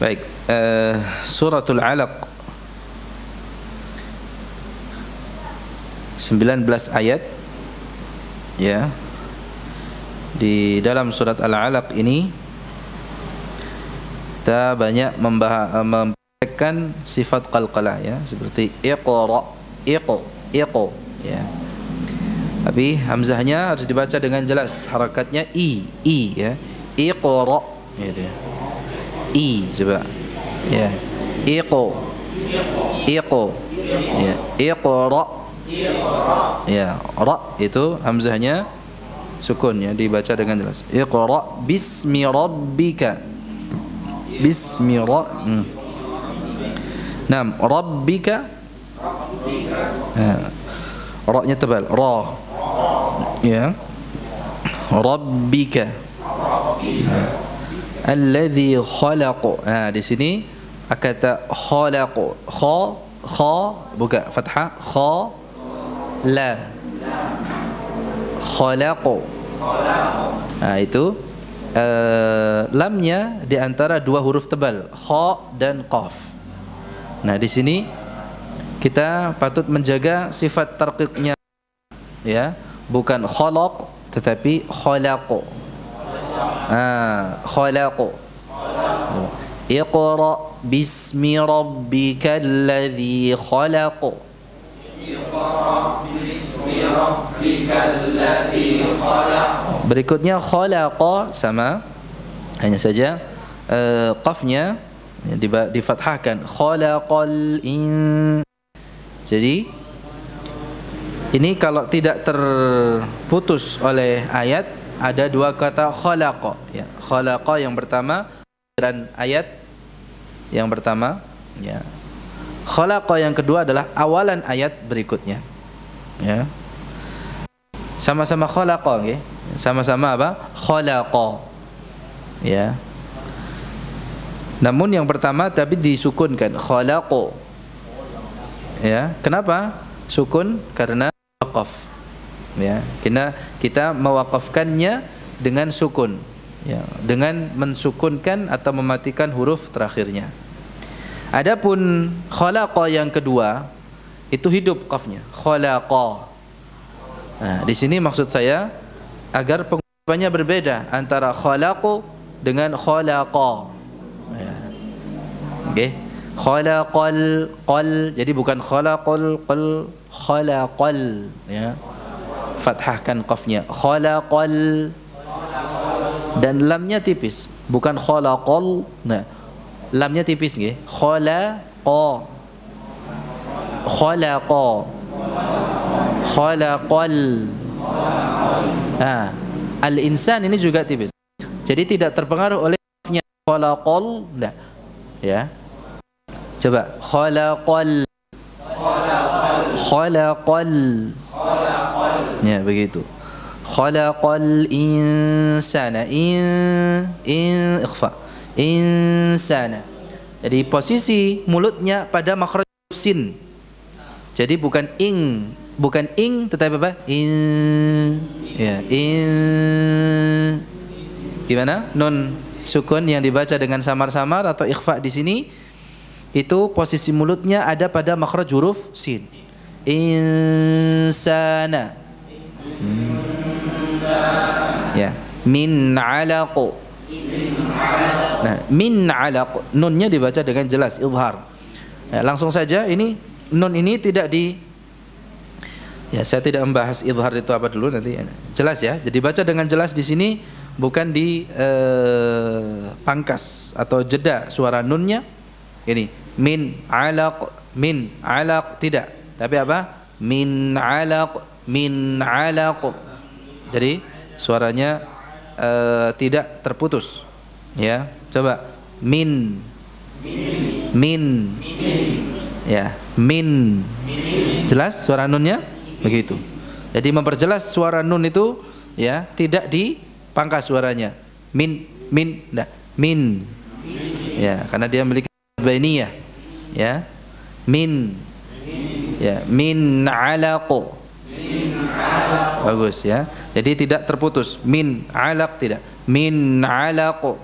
Baik, suratul Alaq 19 ayat ya. Di dalam surat Al-Alaq ini kita banyak mempraktekkan sifat qalqalah ya, seperti iqra, iqo ya. Tapi hamzahnya harus dibaca dengan jelas, harakatnya i ya. Iqra gitu ya. I coba ya. Iqo ya. Iqra ya. Ra itu hamzahnya sukun ya, dibaca dengan jelas. Iqra bismi rabbika. Bismi Naam, rabbika. Ra-nya tebal, ra. Ya. Rabbika. Alladzi khalaq. Di sini kata khalaq, kha buka fathah, kha la. Khalaq. Itu lamnya di antara dua huruf tebal, kha dan qaf. Nah, di sini kita patut menjaga sifat tarqiqnya ya, bukan khalaq tetapi khalaq. Khalaq. Iqra bismi rabbikal ladzi khalaq. Berikutnya khalaqa sama, hanya saja qafnya difathahkan, khalaqal in. Jadi ini kalau tidak terputus oleh ayat, ada dua kata khalaqa ya. Khalaqa yang pertama dan ayat yang pertama ya. Khalaqa yang kedua adalah awalan ayat berikutnya ya. Sama-sama khalaqa okay? Sama-sama apa? Khalaqa ya. Namun yang pertama tapi disukunkan, khalaqo ya. Kenapa sukun? Karena waqaf ya. Kita mewaqafkannya dengan sukun ya, dengan mensukunkan atau mematikan huruf terakhirnya. Adapun khalaqa yang kedua itu hidup qafnya, khalaqa. Nah, di sini maksud saya agar pengucapannya berbeda antara khalaqu dengan khalaqa. Ya. Oke. Khalaqal qal, jadi bukan khalaqal qal, khalaqal ya. Fathahkan qafnya, khalaqal, dan lamnya tipis, bukan khalaqal. Nah, lamnya tipis nggih. Khalaqa. Khalaqa. Khalaqal. Al-insan ini juga tipis. Jadi tidak terpengaruh oleh qafnya khalaqal, enggak. Ya. Coba khalaqal. Khalaqal. Ya, begitu. Khalaqal insana. Ikhfa. Insana. Jadi posisi mulutnya pada makhraj sin. Jadi bukan ing tetapi apa? Ya, gimana? Nun sukun yang dibaca dengan samar-samar atau ikhfa di sini itu posisi mulutnya ada pada makhraj huruf sin. Insana. Ya, min alaq. Nah, min alaq, nunnya dibaca dengan jelas, izhar. Ya, langsung saja ini nun ini tidak di, ya saya tidak membahas izhar itu apa dulu, nanti jelas ya. Jadi baca dengan jelas di sini, bukan di pangkas atau jeda suara nunnya. Ini min alaq tidak, tapi apa? Min alaq. Jadi suaranya tidak terputus. Ya, coba min. Ya, min. Jelas suara nunnya? Begitu. Jadi memperjelas suara nun itu ya, tidak dipangkas suaranya. Min, enggak. Min. Ya, karena dia memiliki bainiyah. Ya. Min. Ya, min alaq. Bagus ya. Jadi tidak terputus. Min alaq tidak. Min alaq.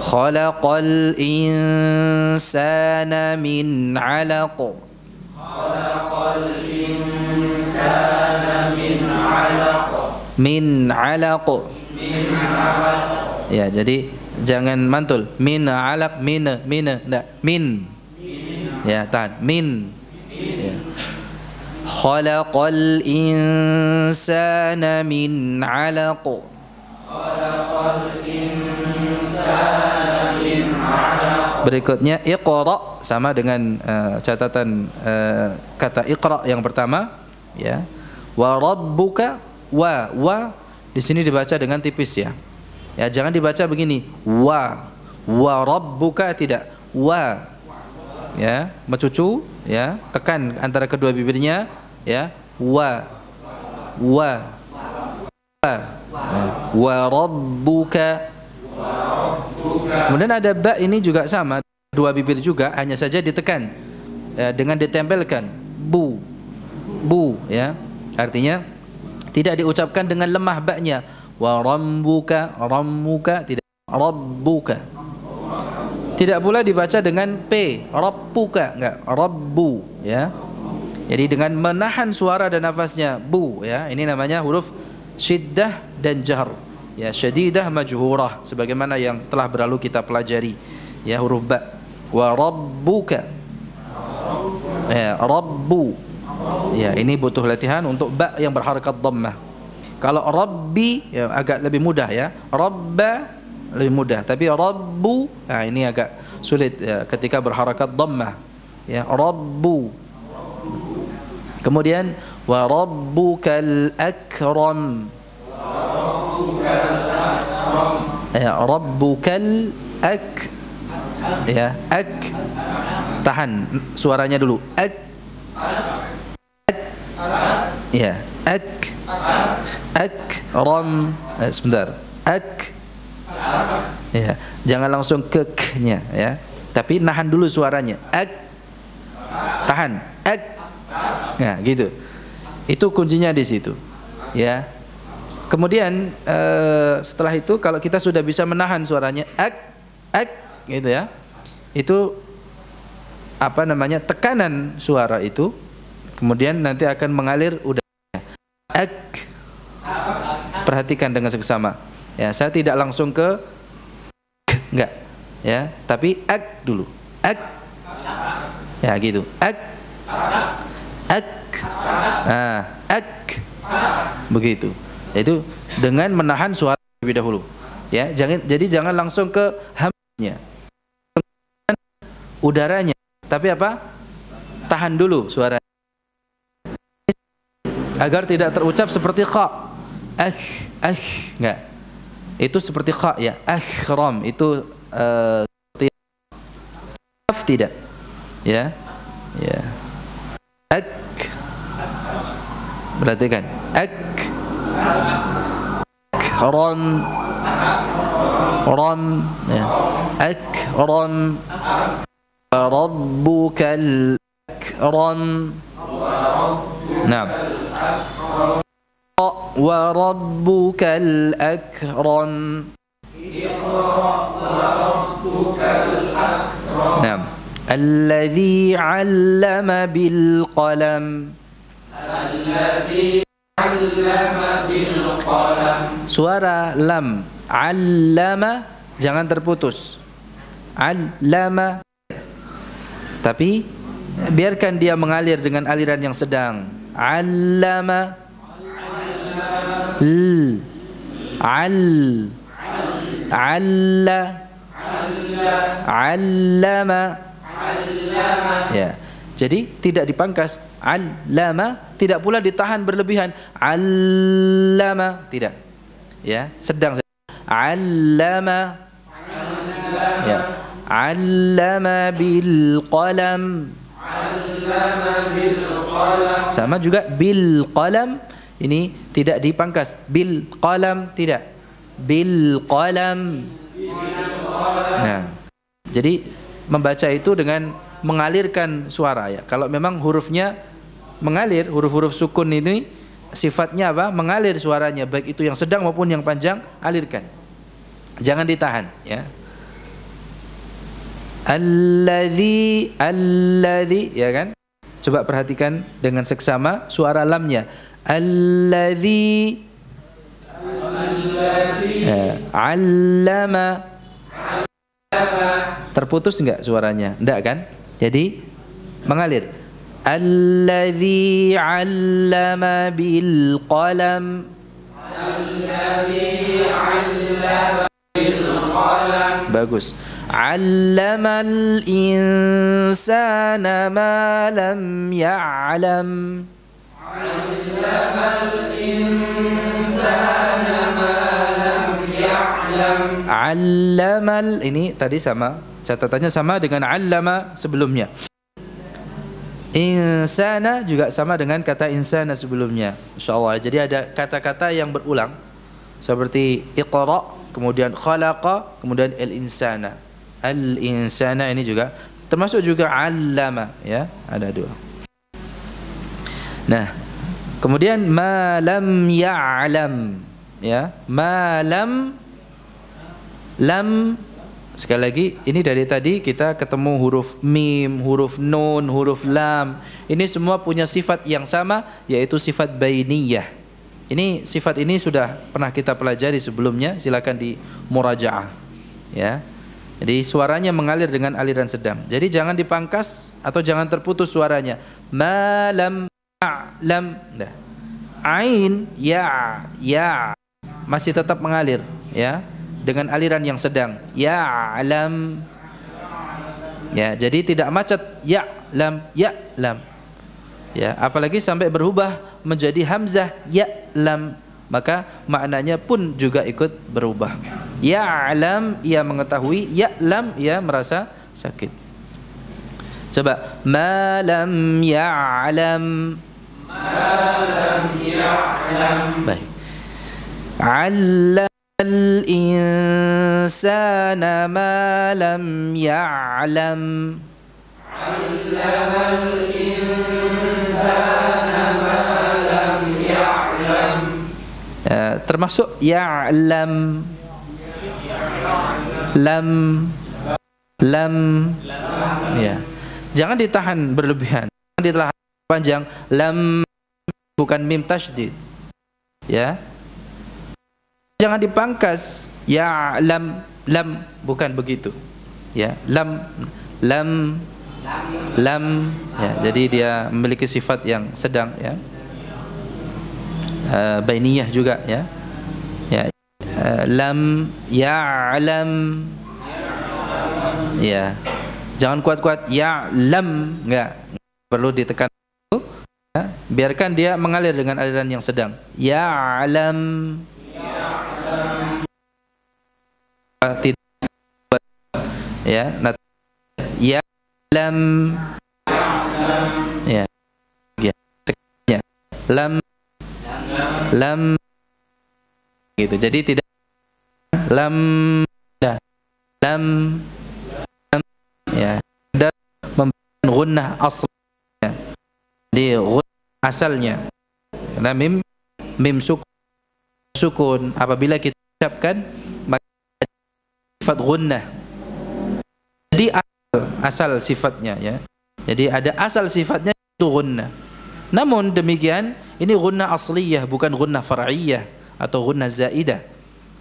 Khalaqal insana min 'alaq. Min 'alaq. Ya, jadi jangan mantul. Min 'alaq, enggak. Min. Ya, tahan. Min. Ya. Khalaqal insana min 'alaq. Berikutnya iqra, sama dengan catatan kata iqra yang pertama, ya. Wa rabbuka, wa di sini dibaca dengan tipis, ya. Ya, jangan dibaca begini, wa rabbuka, tidak, wa. Ya, mencucu, ya, tekan antara kedua bibirnya, ya. Wa rabbuka. Kemudian ada ba, ini juga sama, dua bibir juga, hanya saja ditekan dengan ditempelkan bu, ya. Artinya tidak diucapkan dengan lemah ba-nya. Wa rambuka, tidak, rabbuka. Tidak pula dibaca dengan p, rabbuka, enggak, rabbu, ya. Jadi dengan menahan suara dan nafasnya, bu, ya. Ini namanya huruf syiddah dan jahr. Ya, syadidah majhurah, sebagaimana yang telah berlalu kita pelajari, ya, huruf ba. Wa rabbuka, ya, rabbu, ya, ini butuh latihan untuk ba yang berharakat dhammah. Kalau rabbi, ya, agak lebih mudah, ya, rabba lebih mudah, tapi rabbu, nah, ini agak sulit, ya, ketika berharakat dhammah, ya, rabbu. Kemudian wa rabbukal akram, ya, rabbukal ya, tahan suaranya dulu, ya, akram, sebentar, ya, jangan langsung keknya, ya, tapi nahan dulu suaranya, tahan, nah, gitu, itu kuncinya di situ, ya. Kemudian setelah itu kalau kita sudah bisa menahan suaranya gitu, ya, itu apa namanya, tekanan suara itu kemudian nanti akan mengalir udaranya. Perhatikan dengan seksama, ya, saya tidak langsung ke enggak, ya, tapi dulu, ya, gitu, begitu. Itu dengan menahan suara lebih dahulu, ya. Jangan langsung ke hamzahnya, udaranya, tapi apa, tahan dulu suaranya agar tidak terucap seperti kha, enggak, itu seperti kha, ya, akhram, itu tidak, ya, ya, perhatikan, ram, ya, akram, rabbukal akram, nah, wa rabbukal akram, nah, alladzi 'allama bil qalam, suara lam, 'allama, jangan terputus, 'allama, tapi biarkan dia mengalir dengan aliran yang sedang, 'allama, ya. Jadi tidak dipangkas, 'allama, tidak pula ditahan berlebihan, 'allama, tidak, ya, sedang, 'allama, ya, 'allama bil qalam, sama juga bil qalam, ini tidak dipangkas, bil qalam, tidak, bil qalam. Nah, jadi membaca itu dengan mengalirkan suara, ya. Kalau memang hurufnya mengalir, huruf-huruf sukun ini sifatnya apa? Mengalir suaranya, baik itu yang sedang maupun yang panjang, alirkan. Jangan ditahan, ya. Alladzi, ya kan? Coba perhatikan dengan seksama suara lamnya. Alladzi, allama. Terputus enggak suaranya? Enggak kan? Jadi mengalir. Alladzi 'allama bil qalam. Alladzi 'allama bil qalam. Bagus. 'Allamal insana ma lam ya'lam. 'Allamal insana ma lam ya'lam. 'Allamal, ini tadi sama, catatannya sama dengan 'allama sebelumnya. Insana juga sama dengan kata insana sebelumnya, insyaallah. Jadi ada kata-kata yang berulang seperti iqra, kemudian khalaqa, kemudian al-insana. Al-insana ini juga termasuk juga 'allama, ya, ada dua. Nah, kemudian ma lam ya'lam, ya, ma lam, sekali lagi, ini dari tadi kita ketemu huruf mim, huruf nun, huruf lam. Ini semua punya sifat yang sama, yaitu sifat bainiyah. Ini sifat ini sudah pernah kita pelajari sebelumnya, silakan di murajaah, ya. Jadi suaranya mengalir dengan aliran sedang. Jadi jangan dipangkas atau jangan terputus suaranya. Ma lam ya'lam. Nah. Ain ya masih tetap mengalir, ya, dengan aliran yang sedang. Ya'lam. Ya, jadi tidak macet. Ya'lam. Ya, apalagi sampai berubah menjadi hamzah ya'lam, maka maknanya pun juga ikut berubah. Ya'lam, ia mengetahui. Ya'lam, ia merasa sakit. Coba. Ma lam ya'lam. Baik. 'Allam al-insana ma lam ya'lam. 'Allamal insana ma lam ya'lam. Termasuk ya'lam. Lam. Ya. Jangan ditahan berlebihan. Jangan ditahan panjang. Lam bukan mim tasydid. Ya. Jangan dipangkas. Ya lam bukan begitu. Ya, lam. Ya, jadi dia memiliki sifat yang sedang, ya. Bainiyah juga, ya. Ya. Lam ya'lam. Ya. Jangan kuat-kuat ya'lam, enggak. Perlu ditekan dulu. Ya. Biarkan dia mengalir dengan aliran yang sedang. Ya'lam. Tidak, ya, ya lam, ya, lam, gitu. Jadi tidak lam, ya, dan memberikan gunnah asalnya. Jadi gunnah asalnya, karena mim sukun apabila kita ucapkan sifat gunnah. Jadi asal sifatnya, ya. Jadi ada asal sifatnya itu gunnah. Namun demikian ini gunnah asliyah, bukan gunnah far'iyah atau gunnah zaidah.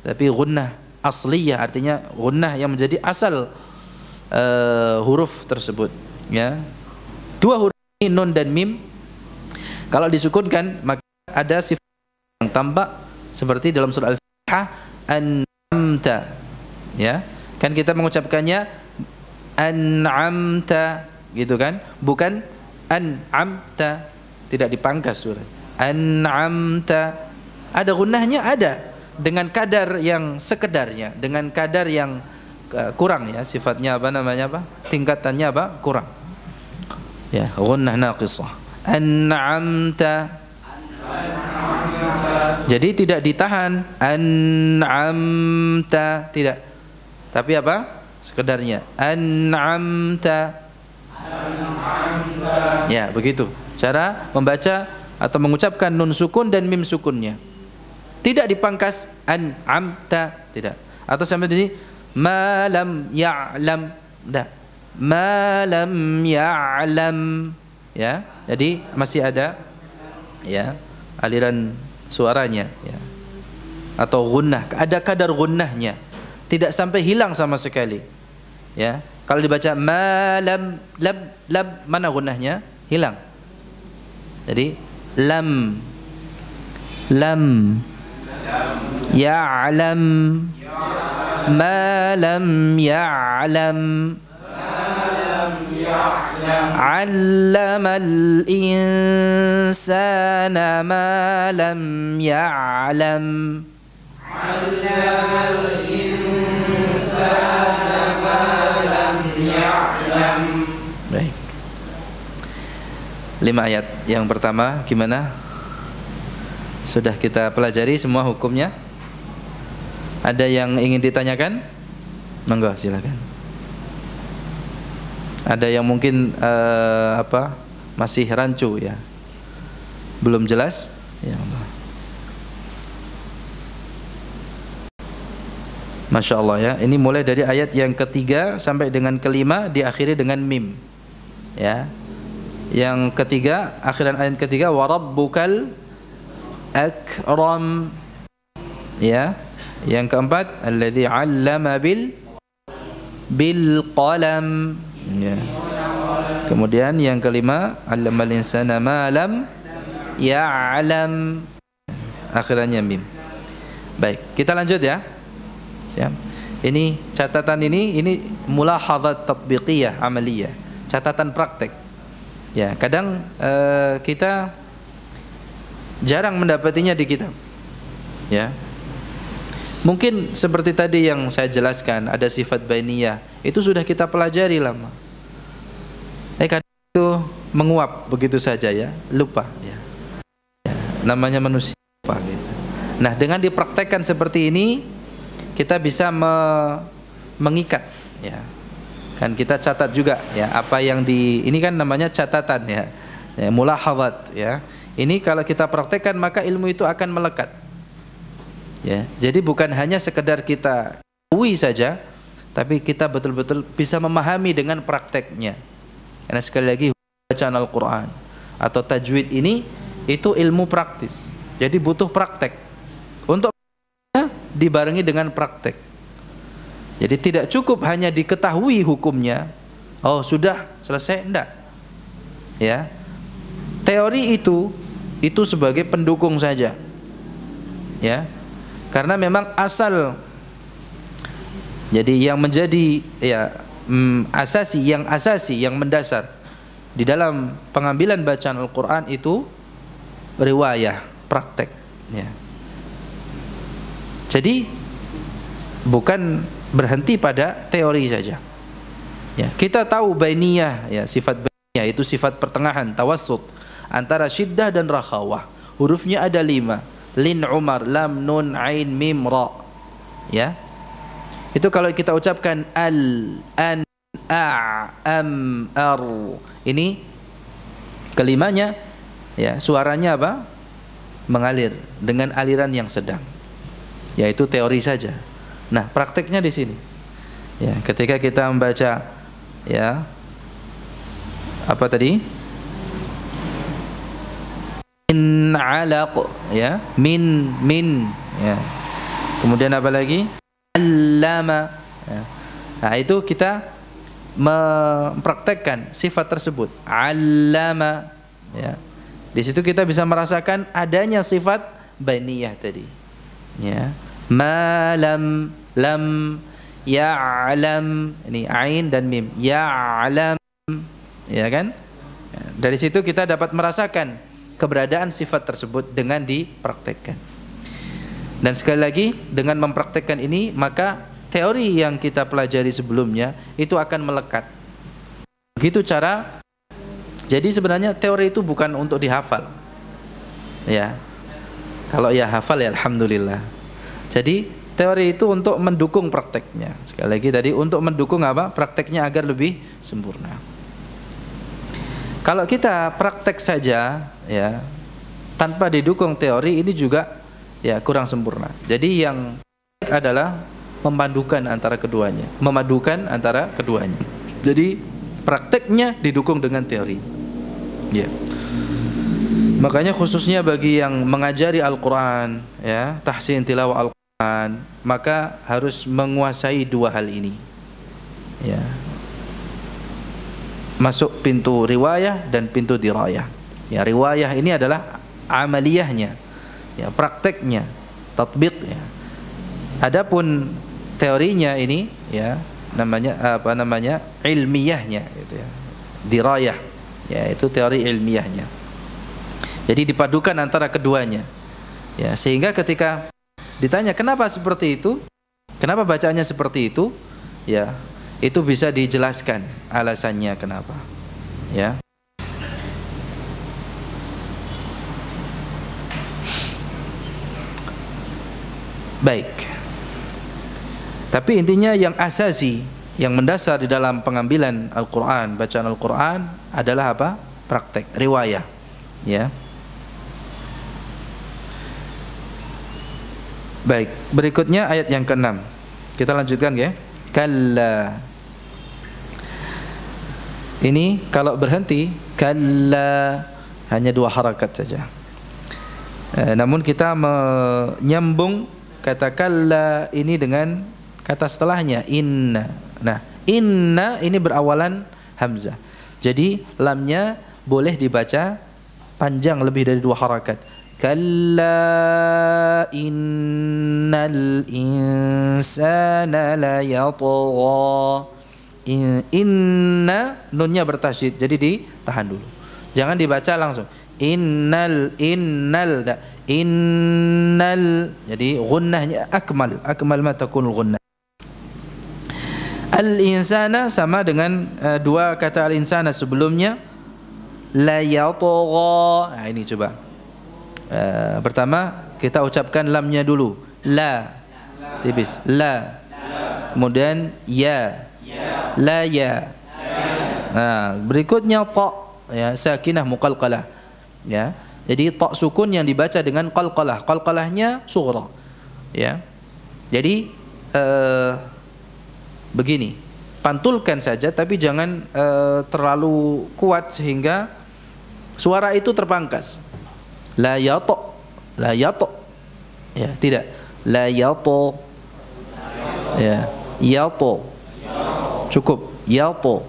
Tapi gunnah asliyah artinya gunnah yang menjadi asal huruf tersebut, ya. Dua huruf ini, nun dan mim, kalau disukunkan maka ada sifat yang tampak seperti dalam surah Al-Fatihah an'amta. Ya, kan kita mengucapkannya an'amta, gitu kan? Bukan an'amta, tidak dipangkas surat. An'amta. Ada gunnahnya, ada dengan kadar yang sekedarnya, dengan kadar yang kurang, ya, sifatnya apa namanya, apa? Tingkatannya apa? Kurang. Ya, gunnah naqisah. An'amta. Jadi tidak ditahan an'amta, tidak. Tapi apa? Sekedarnya. An'amta. Ya, begitu cara membaca atau mengucapkan nun sukun dan mim sukunnya. Tidak dipangkas an'amta, tidak. Atau sampai di sini ma lam ya'lam. Dah. Ma lam ya'lam. Ya. Jadi masih ada ya aliran suaranya ya. Atau gunnah, ada kadar gunnahnya. Tidak sampai hilang sama sekali. Ya. Kalau dibaca ma lam lam mana gunnahnya? Hilang. Jadi lam ya'lam ma lam ya'lam 'allamal insana ma lam ya'lam Baik. 5 ayat. Yang pertama gimana? Sudah kita pelajari semua hukumnya? Ada yang ingin ditanyakan? Monggo silakan. Ada yang mungkin masih rancu ya? Belum jelas? Ya Allah. Masya Allah ya. Ini mulai dari ayat yang ketiga sampai dengan kelima, diakhiri dengan mim. Ya. Yang ketiga, akhiran ayat ketiga, warabbukal akram. Ya. Yang keempat, alladzi 'allama bil qalam. Ya. Kemudian yang kelima, 'allamal insana ma lam ya'lam. Akhirannya mim. Baik, kita lanjut ya. Siap. Ini catatan ini mulahadzat tatbiqiyah amaliyah, catatan praktek. Ya, kadang kita jarang mendapatinya di kitab. Ya. Mungkin seperti tadi yang saya jelaskan, ada sifat bainiyah, itu sudah kita pelajari lama. Kadang itu menguap begitu saja ya, lupa ya. Ya, namanya manusia lupa gitu. Nah, dengan dipraktekkan seperti ini kita bisa mengikat ya. Kan kita catat juga ya apa yang ini kan namanya catatan ya. Ya, mulahadzat ya. Ini kalau kita praktekkan maka ilmu itu akan melekat. Ya. Jadi bukan hanya sekedar kita tahu saja, tapi kita betul-betul bisa memahami dengan prakteknya. Karena sekali lagi bacaan Al-Qur'an atau tajwid ini itu ilmu praktis. Jadi butuh praktek. Untuk dibarengi dengan praktek. Jadi tidak cukup hanya diketahui hukumnya. Oh, sudah selesai, enggak. Ya. Teori itu sebagai pendukung saja. Ya. Karena memang asal jadi yang menjadi ya asasi yang mendasar di dalam pengambilan bacaan Al-Qur'an itu riwayah, praktek, ya. Jadi bukan berhenti pada teori saja. Ya, kita tahu bainiyah ya, sifat bainiyah itu sifat pertengahan, tawassut antara syiddah dan rakhawah. Hurufnya ada 5. Lin, Umar, lam, nun, ain, mim, ra. Ya. Itu kalau kita ucapkan al, an, a, am, ar. Ini kelimanya ya, suaranya apa? Mengalir dengan aliran yang sedang. Yaitu teori saja. Nah, prakteknya di sini. Ya, ketika kita membaca ya apa tadi? Min alaq ya, min ya. Kemudian apa lagi? Allama ya. Nah, itu kita mempraktekkan sifat tersebut. Allama ya. Di situ kita bisa merasakan adanya sifat bainiyah tadi. Ya. Ma lam ya'lam, ini ain dan mim, ya'lam, ya kan? Dari situ kita dapat merasakan keberadaan sifat tersebut dengan dipraktekkan. Dan sekali lagi dengan mempraktekkan ini maka teori yang kita pelajari sebelumnya itu akan melekat. Begitu cara. Jadi sebenarnya teori itu bukan untuk dihafal. Ya. Kalau ya hafal ya alhamdulillah. Jadi teori itu untuk mendukung prakteknya. Sekali lagi tadi untuk mendukung apa? Prakteknya agar lebih sempurna. Kalau kita praktek saja ya tanpa didukung teori ini juga ya kurang sempurna. Jadi yang adalah memadukan antara keduanya, Jadi prakteknya didukung dengan teori. Ya. Makanya khususnya bagi yang mengajari Al-Qur'an, ya, tahsin tilawah Al-Qur'an, maka harus menguasai dua hal ini. Ya. Masuk pintu riwayah dan pintu dirayah. Ya, riwayah ini adalah amaliyahnya, ya, prakteknya, tatbiqnya. Adapun teorinya ini, ya, namanya ilmiahnya, gitu ya. Dirayah, ya, itu teori ilmiahnya. Jadi dipadukan antara keduanya. Ya, sehingga ketika ditanya kenapa seperti itu? Kenapa bacaannya seperti itu? Ya, itu bisa dijelaskan alasannya kenapa. Ya. Baik. Tapi intinya yang asasi, yang mendasar di dalam pengambilan Al-Qur'an, bacaan Al-Qur'an adalah apa? Praktek, riwayah. Ya. Baik, berikutnya ayat yang ke-6. Kita lanjutkan, ya. Kalla. Ini kalau berhenti kalla hanya 2 harakat saja. Namun kita menyambung kata kalla ini dengan kata setelahnya inna. Nah, inna ini berawalan hamzah. Jadi lamnya boleh dibaca panjang lebih dari 2 harakat. Kalla innal insana la yatgha. Inna nunnya bertasydid, jadi ditahan dulu. Jangan dibaca langsung. Innal jadi gunnahnya akmal ma takunul gunnah. Al insana sama dengan 2 kata al insana sebelumnya, la yatgha. Nah, ini coba. Pertama kita ucapkan lamnya dulu, la, tipis, la. Kemudian ya, la ya. Nah, berikutnya ta, ya, sakinah muqalqalah, ya. Jadi ta sukun yang dibaca dengan qalqalah, qalqalahnya sughra, ya. Jadi begini, pantulkan saja tapi jangan terlalu kuat sehingga suara itu terpangkas. La yato, ya, tidak, la yato, ya, yato, cukup, yato,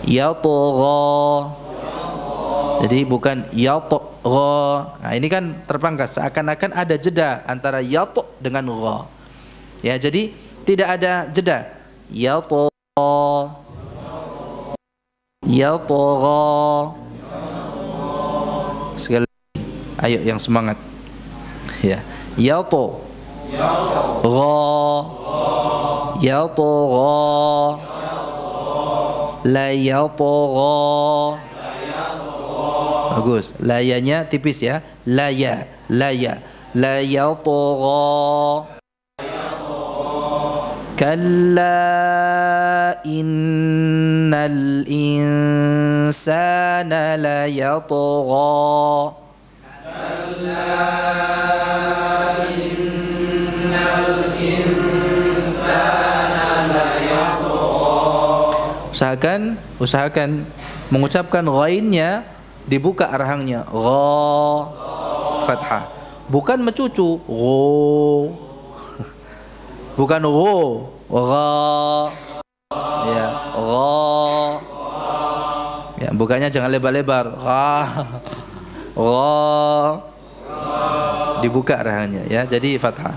gha. Jadi bukan yato gha. Nah, ini kan terpangkas, seakan-akan ada jeda antara yato dengan gha. Ya, jadi tidak ada jeda. Yato gha. Sekali. Ayo yang semangat. Ya. Yato. Gha. Yato gha. La yato gha. Bagus. Layanya tipis, ya. La ya. La ya. La yato gha. Kalla innal insana la yatgha. Usahakan mengucapkan ghainnya dibuka rahangnya, gha fathah, bukan mencucu, gho, bukan gho, gha, ya, gha, ya, bukanya jangan lebar-lebar, gha, gha, dibuka rahangnya, ya, jadi fathah.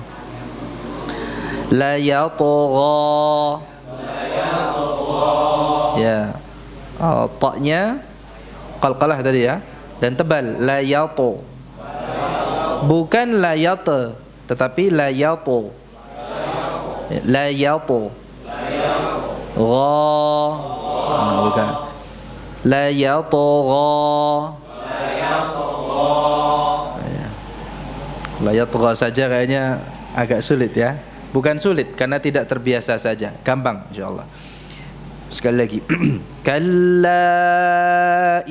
La yatgha, ya, ta-nya qalqalah tadi, ya, dan tebal, la yato, bukan la yata, tetapi la yato, la yato, gha, bukan, la yato gha, la yato gha saja kayaknya agak sulit, ya. Bukan sulit karena tidak terbiasa saja, gampang insyaallah. Sekali lagi. Kalla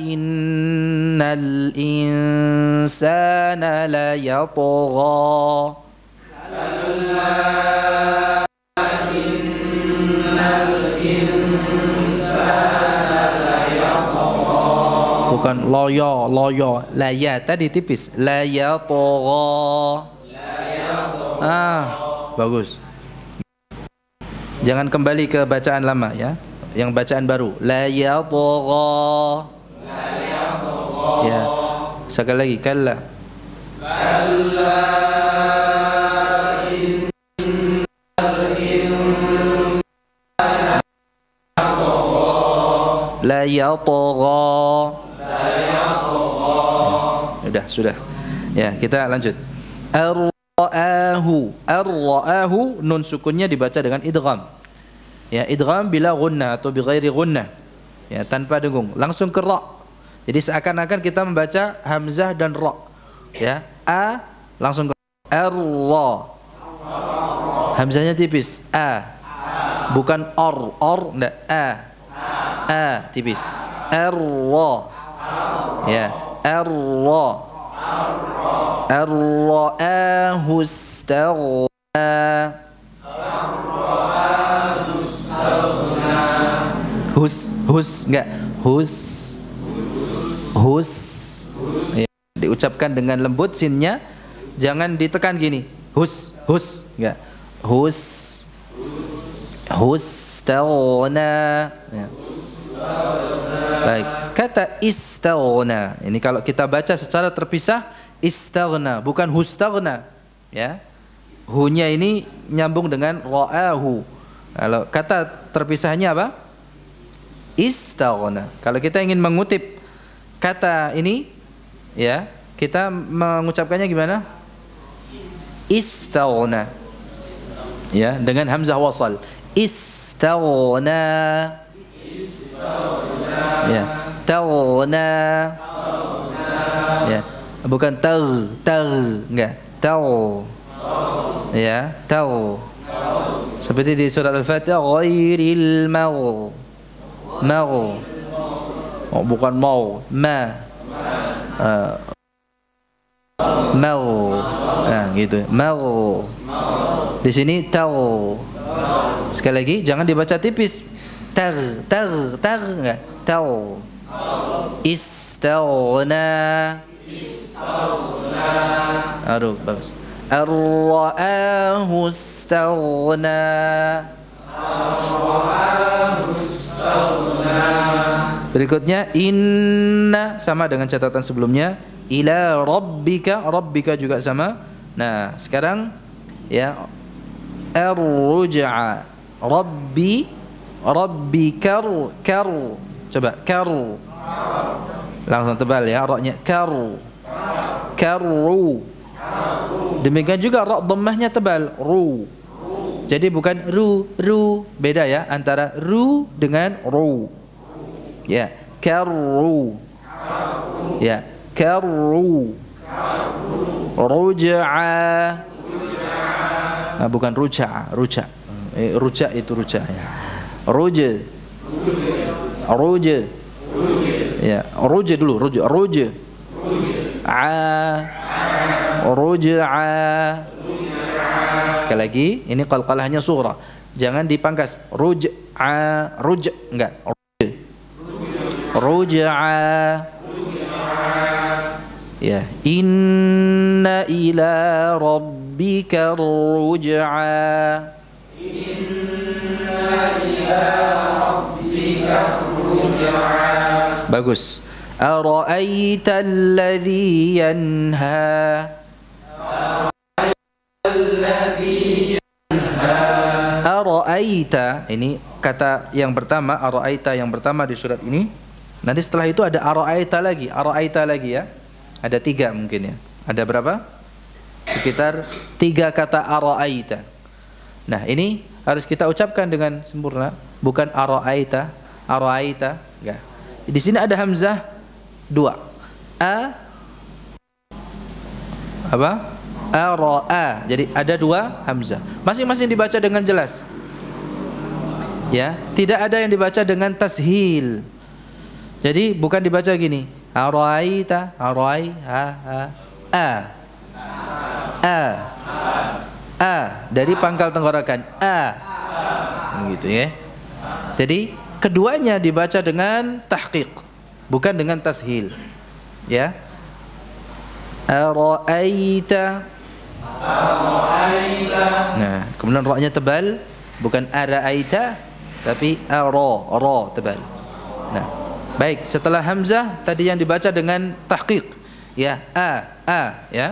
innal insana la yatgha. bukan loyo, loyo. La ya tadi tipis. La ya togha. Bagus. Jangan kembali ke bacaan lama ya. Yang bacaan baru. La ya togha. Ya. Sekali lagi. Kalla. La yatagha. Sudah. Ya, kita lanjut. Ar-ra'ahu. Ar-ra'ahu nun sukunnya dibaca dengan idgham. Ya, idgham bila gunnah atau bi ghairi gunnah. Ya, tanpa dengung, langsung ke ra. Jadi seakan-akan kita membaca hamzah dan ra. Ya, a langsung ke ar-ra. Hamzahnya tipis, a. Bukan or, enggak, a. Tipis. Ar-ra. Ya, ar-ra. Ar-ra'ahu istaghna. Hus enggak, hus. Ya, diucapkan dengan lembut sinnya, jangan ditekan gini. Hus enggak. Hus istaghna. Ya. Baik, kata istaghna. Ini kalau kita baca secara terpisah, istaghna, bukan hustaghna. Ya. Hu-nya ini nyambung dengan ra'ahu. Kalau kata terpisahnya apa? Istaghna. Kalau kita ingin mengutip kata ini, ya, kita mengucapkannya gimana? Istaghna. Ya, dengan hamzah wasal. Istaghna. Ya, taghna. Ya, bukan enggak, taw. Ya, taw. Seperti di surat Al-Fatihah, ghairil maghdubi. Oh, bukan mau, gitu. Mau. Di sini taw. Sekali lagi, jangan dibaca tipis. Tar enggak, taw. Istaghna. Aduh, bagus. Ar-ra'ahu istaghna. Berikutnya inna, sama dengan catatan sebelumnya. Ila rabbika, rabbika juga sama. Nah, sekarang ya, ar-ruj'a. Rabbi kar. Coba kar. Langsung tebal ya ra-nya, karu. Demikian juga ra dhammahnya tebal, ru. Jadi bukan ru, beda ya antara ru dengan ru. Ya, karu. Ya, karu. Ruj'a. Nah, bukan ruja. Ruja itu ruja ya. Ruja. Ya, ruja dulu, ruja. Ruj'a. Sekali lagi, ini qalqalahnya sughra. Jangan dipangkas. Ruj'a, enggak. Ruj'a. Ya, inna ila rabbika ruj'a. Bagus. Ara'aita alladhi yanha. Ara'aita, ini kata yang pertama, ara'aita yang pertama di surat ini. Nanti setelah itu ada ara'aita lagi ya. Ada 3 mungkin ya. Ada berapa? Sekitar 3 kata ara'aita. Nah, ini harus kita ucapkan dengan sempurna, bukan ara'aita, enggak. Di sini ada hamzah 2. Ara'a. Jadi ada 2 hamzah. Masing-masing dibaca dengan jelas. Ya, tidak ada yang dibaca dengan tashil. Jadi bukan dibaca gini. Ara'aita, dari pangkal tenggorokan gitu ya. Jadi keduanya dibaca dengan tahqiq. bukan dengan tashil. Ya. Ara'aita. Nah, kemudian ra-nya tebal, bukan ara'aita tapi ra tebal. Nah, baik, setelah hamzah tadi yang dibaca dengan tahqiq, ya, ya,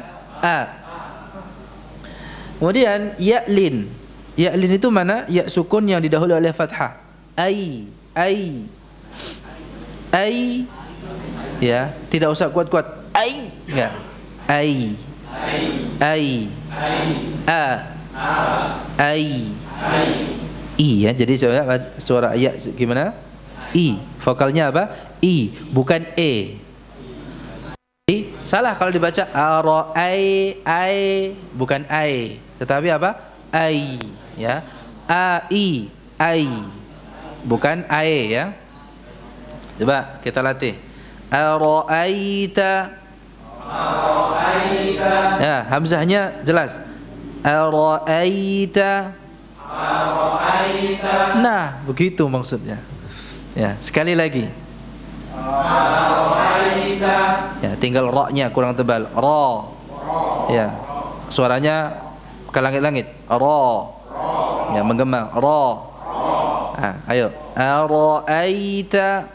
Kemudian ya'lin. Ya'lin itu mana? Ya sukun yang didahului oleh fathah. Ai, ya, tidak usah kuat-kuat. Ai, enggak. Ai, I ya, jadi suara ya gimana? I, vokalnya apa? I, bukan e. Jadi, salah kalau dibaca ai, bukan ai, tetapi apa? Ai, ya. Ai, bukan ae ya. Coba kita latih. Ara'aita. Ya, hamzahnya jelas. Ara'aita. Nah, begitu maksudnya. Ya, sekali lagi. Ya, tinggal ra-nya kurang tebal. Ra. Ya. Suaranya ke langit-langit. Ra. Ya, menggema. Ra. Ayo. Ara'aita.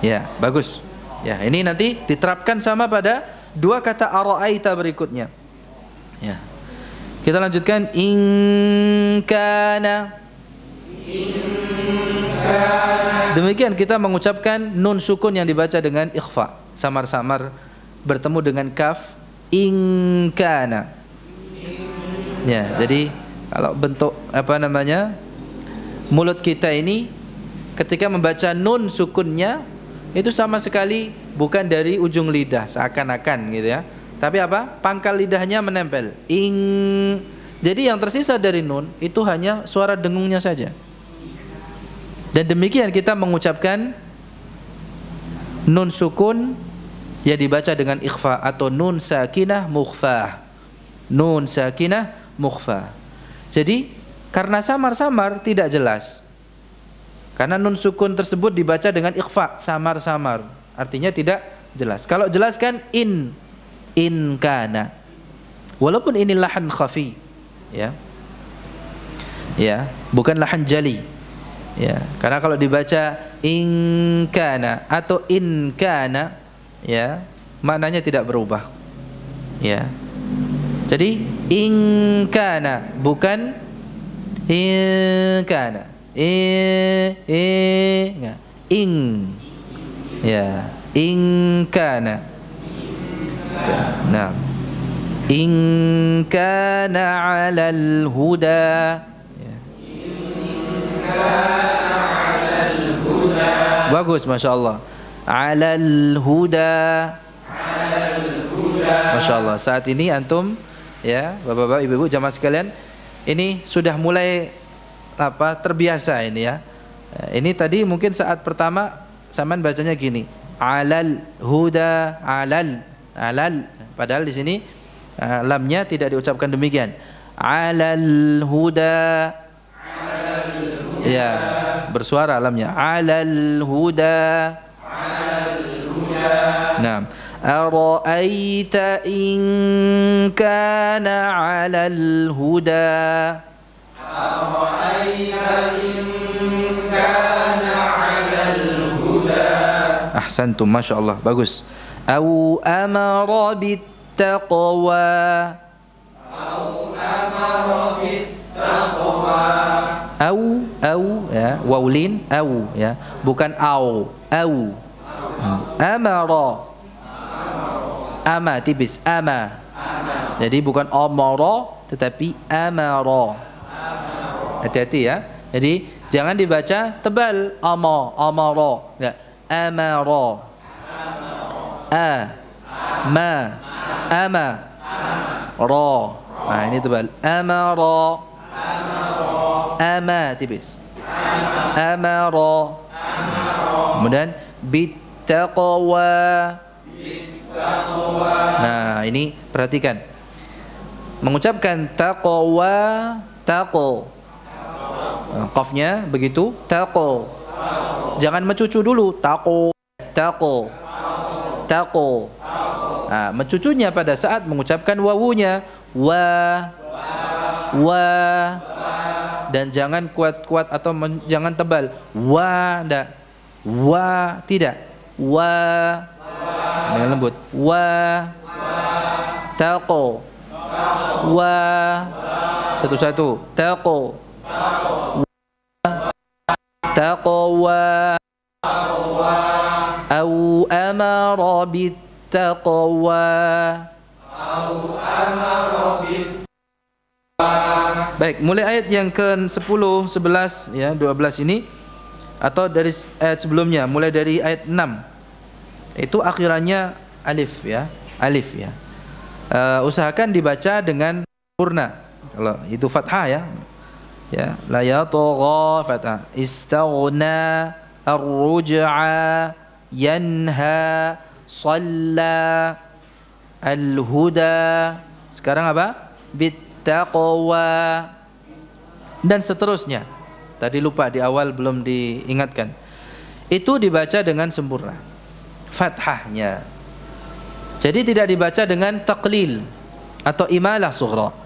Ya, bagus. Ya, ini nanti diterapkan sama pada dua kata ara'aita berikutnya. Ya. Kita lanjutkan. In kana. Demikian kita mengucapkan nun sukun yang dibaca dengan ikhfa, samar-samar bertemu dengan kaf. In kana. Ya, jadi kalau bentuk apa namanya? Mulut kita ini ketika membaca nun sukunnya itu sama sekali bukan dari ujung lidah seakan-akan gitu ya. Tapi apa? Pangkal lidahnya menempel. Jadi yang tersisa dari nun itu hanya suara dengungnya saja. Dan demikian kita mengucapkan nun sukun yang dibaca dengan ikhfa atau nun sakinah mukhfah. Nun sakinah mukhfah. Jadi karena samar-samar tidak jelas. Karena nun sukun tersebut dibaca dengan ikhfa, samar-samar. Artinya tidak jelas. Kalau jelaskan in kana. Walaupun ini lahan khafi, ya. Ya, bukan lahan jali. Ya, karena kalau dibaca in kana atau in kana, ya, maknanya tidak berubah. Ya. Jadi in kana bukan in kana. Enggak. Ya, in kana. Nah, in kana 'alal huda. Ya. Bagus, Masya Allah. 'Alal huda. Masya Allah. Saat ini antum, ya, bapak-bapak, ibu-ibu, jamaah sekalian, ini sudah mulai apa terbiasa ini ya. Ini tadi mungkin saat pertama sampean bacanya gini, 'alal huda, 'alal. Padahal di sini lamnya tidak diucapkan demikian. 'Alal huda. Ya, bersuara lamnya. 'Alal huda. Nah, ara'aita in kana 'alal huda. Ara'aita in kana 'alal huda. Ahsantum, Masya Allah, bagus. Au amara bittaqwa. Au amara bittaqwa. Au ya, waulin au ya, bukan au. Amara. Ama tipis, ama. Jadi bukan amara tetapi amara. Hati-hati ya. Jadi jangan dibaca tebal amara, enggak. Amara. Ama. Ra. Nah, ini tebal. Amara. Ama tipis. Amara. Kemudian bittaqwa. Nah, ini perhatikan. Mengucapkan taqwa, taqo. Qafnya begitu, taqo. Jangan mencucu dulu. Tako, tako, tako. Nah, mencucunya pada saat mengucapkan wawunya. Wa, wa. Dan jangan kuat-kuat atau jangan tebal. Wa, ndak. Wa, tidak. Wa, dengan lembut. Wa, tako. Wa, satu-satu. Tako. Taqwa. Au amara bittaqwa. Baik, mulai ayat yang ke-10, 11 ya, 12 ini atau dari ayat sebelumnya, mulai dari ayat 6. Itu akhirannya alif ya, alif ya. Usahakan dibaca dengan sempurna. Kalau itu fathah ya. Ya, la yatagha fathah. Istaghna ar-ruj'a yanha shalla al-huda. Sekarang apa? Bittaqwa dan seterusnya. Tadi lupa di awal belum diingatkan. Itu dibaca dengan sempurna fathahnya. Jadi tidak dibaca dengan taqlil atau imalah sughra.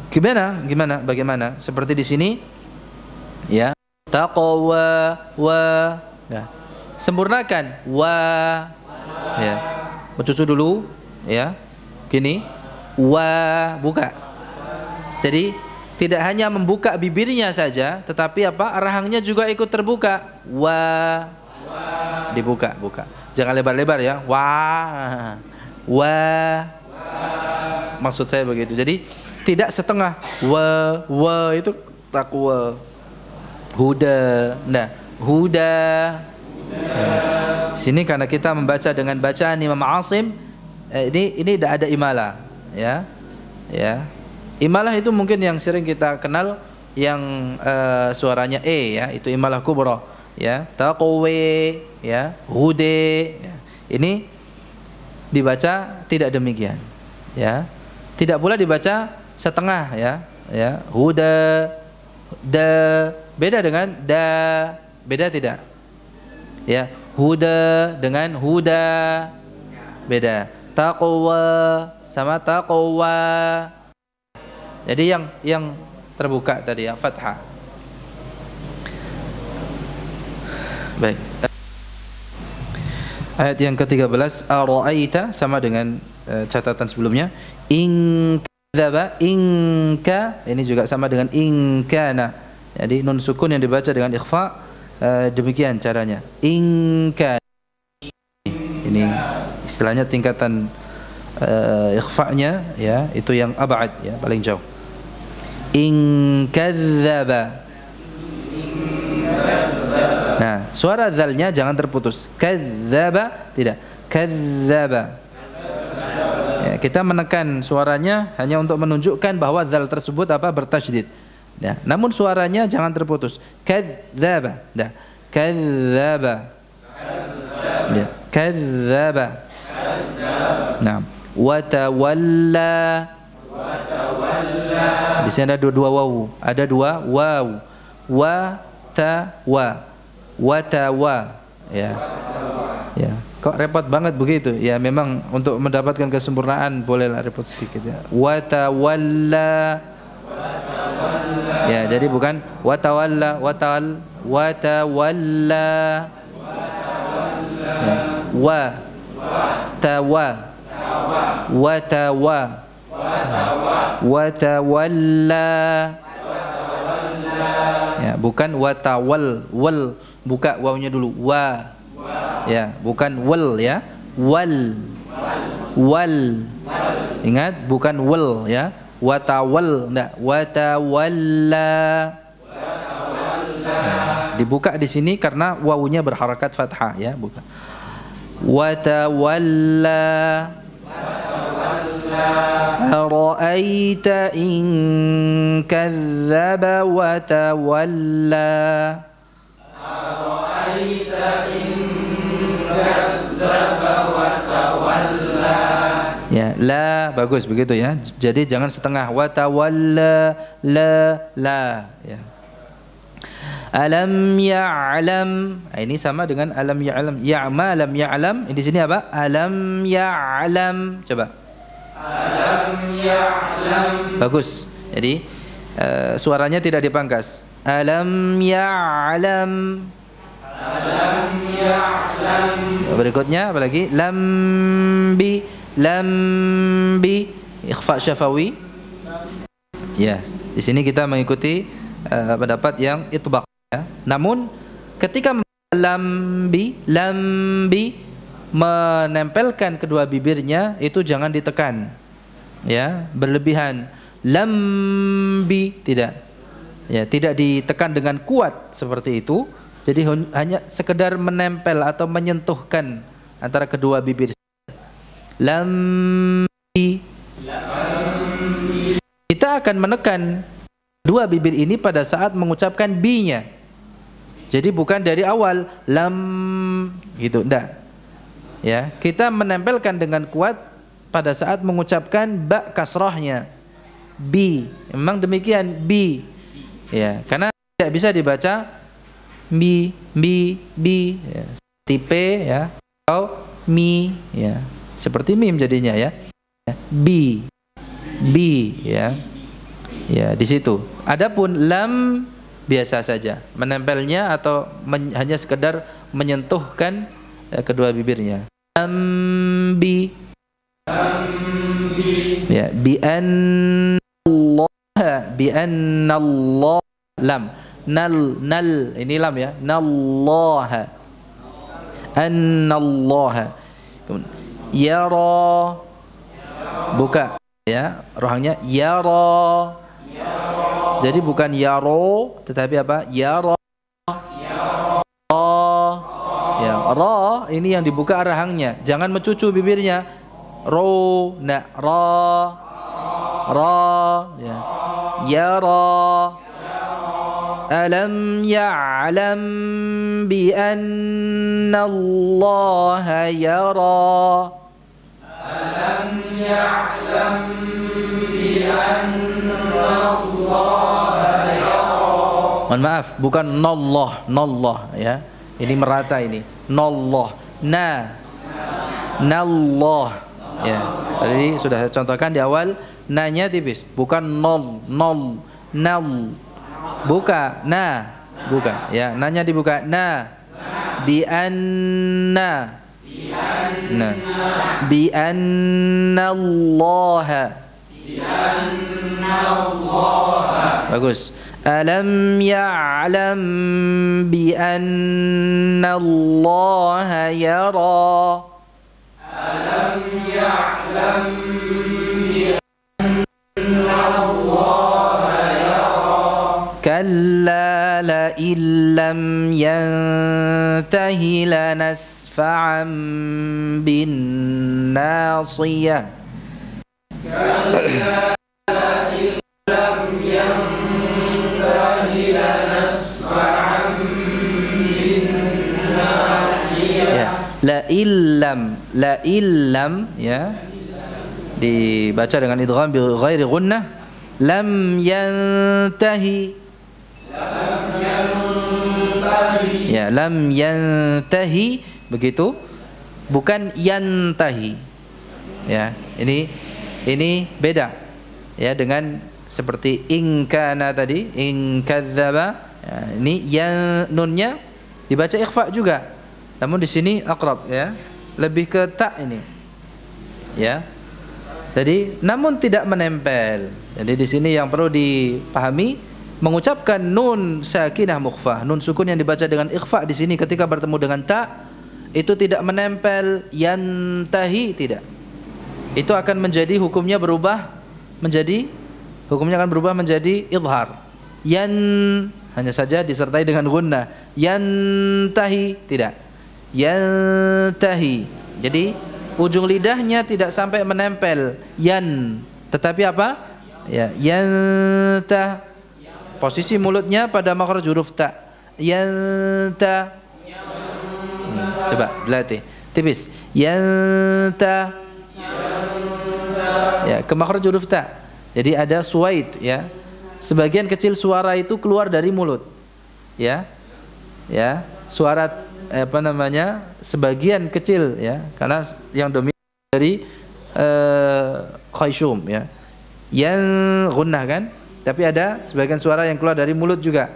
Bagaimana? Seperti di sini, ya. Taqwa wa, ya. Sempurnakan wa, ya. Mencucu dulu, ya. Gini, wa, buka. Jadi tidak hanya membuka bibirnya saja, tetapi apa? Rahangnya juga ikut terbuka. Wa, dibuka, buka. Jangan lebar-lebar ya. Wa, maksud saya begitu. Jadi tidak setengah wa itu taqwa. Huda. Nah, huda. Sini karena kita membaca dengan bacaan Imam Asim, ini tidak ada imalah, ya. Ya. Imalah itu mungkin yang sering kita kenal yang suaranya ya, itu imalah kubra, ya. Taqwa, ya, hude. Ya. Ini dibaca tidak demikian, ya. Tidak pula dibaca setengah ya, ya. Huda, da, beda dengan da, beda tidak? Ya, huda dengan huda beda. Taqwa sama taqwa. Jadi yang terbuka tadi yang fathah. Baik. Ayat yang ke-13, ara'aita sama dengan catatan sebelumnya. Inka, ini juga sama dengan inkana. Jadi nun sukun yang dibaca dengan ikhfa, demikian caranya. Inka. Ini istilahnya tingkatan ikhfa'nya ya, itu yang ab'ad ya, paling jauh. Inkadzaba. Nah, suara dzalnya jangan terputus. Kadzaba tidak. Kadzaba. Kita menekan suaranya hanya untuk menunjukkan bahwa dzal tersebut apa? Bertasydid. Ya, namun suaranya jangan terputus. Kadzaba. Dah. Kadzaba. Ya, kadzaba. Nah, wa tawalla. Di sini ada dua wawu, ada dua waw. Wa ta wa. Wa ta wa. Ya. Ya. Kok repot banget begitu? Ya memang untuk mendapatkan kesempurnaan bolehlah repot sedikit ya. Wa tawalla. Ya, jadi bukan wa tawalla, wa tawalla. Ya. Wa tawa. Wa tawa. Wa tawalla. Ya, bukan wa tawal, wal, buka wawunya dulu. Wa. Ya, bukan wal ya. Wal. Ingat, bukan wal ya. Watawal, enggak. Watawalla. Dibuka di sini karena wawunya berharakat fathah ya, bukan. Watawalla. Ara'aita in kadzdzaba wa tawalla. Ara'aita in kadzdzaba wa tawalla. Ya, la bagus begitu ya. Jadi jangan setengah wa tawalla la ya. Alam ya'lam. Ini sama dengan alam ya'lam. Ya'ma lam ya'lam. Di sini apa? Alam ya'lam. Coba. Alam ya'lam. Bagus. Jadi suaranya tidak dipangkas. Alam ya'lam. Alam ya'lam. Berikutnya apa lagi? Lambi. Lambi. Ikhfa syafawi. Ya, di sini kita mengikuti pendapat yang itbaq. Ya. Namun ketika lambi menempelkan kedua bibirnya itu jangan ditekan, ya, berlebihan. Lambi tidak, ya, tidak ditekan dengan kuat seperti itu. Jadi hanya sekedar menempel atau menyentuhkan antara kedua bibir. Lambi. Kita akan menekan dua bibir ini pada saat mengucapkan bi-nya. Jadi bukan dari awal lam gitu, enggak. Ya, kita menempelkan dengan kuat pada saat mengucapkan ba kasrahnya. Bi. Memang demikian bi. Ya, karena tidak bisa dibaca bi ya. Seperti ya atau mi ya. Seperti mim jadinya ya. Bi ya. Ya, di situ. Adapun lam biasa saja, menempelnya atau hanya sekedar menyentuhkan kedua bibirnya. Lambi. Ya, bi annallah lam. Nal ini lam ya. Nallaha. Annallaha. Yara. Buka ya, rohangnya yara. Jadi bukan yaro, tetapi apa? Yara. Ya, ra ini yang dibuka rahangnya. Jangan mencucu bibirnya. Ro, nah, ra, ya. Yara. Alam ya'lam bi anna Allah yara. Alam ya'lam bi anna Allah yara. Mohon maaf, bukan nallah ya. Ini merata ini. Nallah. Nallah. Ya. Tadi sudah saya contohkan di awal, nanya tipis, bukan nal. Buka, buka. Ya, nanya dibuka. Bi anna. Bi anna Allah. Bagus. Alam ya'lam bi anna Allah yara. Alam ya'lam bi anna Allah yara. Kalla la illam yantahi lanasfa'an bin nasiyah. Kalla la illam yantahi lanasfa'an bin nasiyah. La illam ya, dibaca dengan idgham bi ghairi gunnah. Lam yantahi. Ya, lam yantahi begitu, bukan yantahi. Ya, ini beda ya dengan seperti in kana tadi, in kadzdzaba. Ya, ini yang nunnya dibaca ikhfa juga. Namun di sini aqrab ya, lebih ke ta ini. Ya. Jadi namun tidak menempel. Jadi di sini yang perlu dipahami, mengucapkan nun sakinah mukhfah, nun sukun yang dibaca dengan ikhfa di sini ketika bertemu dengan ta itu tidak menempel yantahi, tidak. Itu akan menjadi hukumnya berubah menjadi izhar. Yan hanya saja disertai dengan gunnah. Yantahi tidak. Yantahi. Jadi ujung lidahnya tidak sampai menempel yan, tetapi apa? Ya, yantah. Posisi mulutnya pada makhraj huruf ta. Yantah. Coba dilatih. Tipis. Yantah. Ya, ke makhraj huruf ta. Jadi ada suwaid ya. Sebagian kecil suara itu keluar dari mulut. ya. Ya, suara apa namanya? Sebagian kecil ya, karena yang dominan dari khayshum ya. Yang gunnah kan? Tapi ada sebagian suara yang keluar dari mulut juga.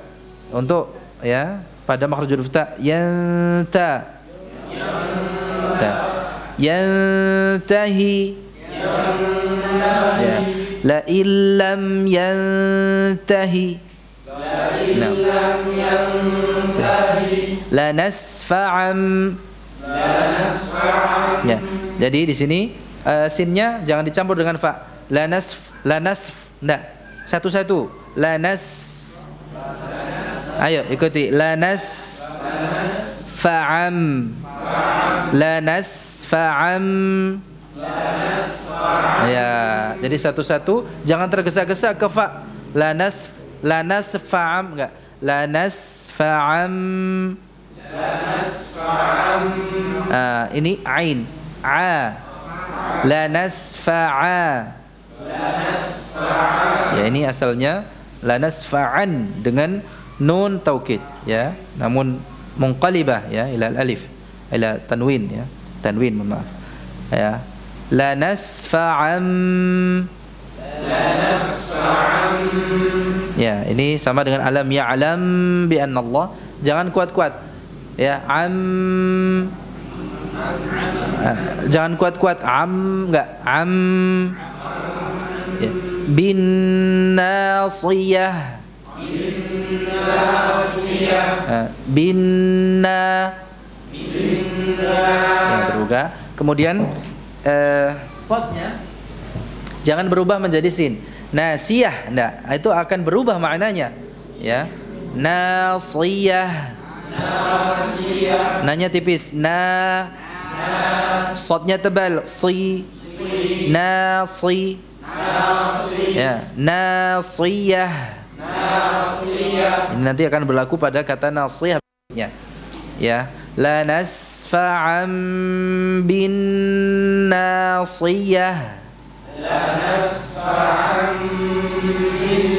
Untuk ya, pada makhraj huruf ta, yanta. Yantahi. Ya. La illam yantahi. Nah. La nasfa'am. Ya. Jadi di sini sinnya jangan dicampur dengan fa. La nasf, enggak. Satu-satu. La nas. Ayo ikuti. La nas fa'am. La nas fa'am. Ya, jadi satu-satu, jangan tergesa-gesa ke fa. La nas fa'am, enggak. La nas fa'am. Ini ain. A. La nasfa'a. Ya, ini asalnya la nasfa'an dengan nun taukid ya, namun munqalibah ya ila alif, ila tanwin ya. Tanwin, maaf. Ya. La nasfa'an. Ya, ini sama dengan alam ya'lam bi anna Allah. Jangan kuat-kuat. Ya, jangan kuat-kuat. Enggak. Ya. Bin nasiyah. Yang terbuka. Kemudian sodnya jangan berubah menjadi sin. Nasiyah, enggak. Itu akan berubah maknanya. Ya. Nasiyah. Nanya tipis. Sodnya tebal. Si. Nasi. Ya. Nasiyah. Ini nanti akan berlaku pada kata nasiyah. Ya. La nasfa'an bin nasiyah. La nasfa'an bin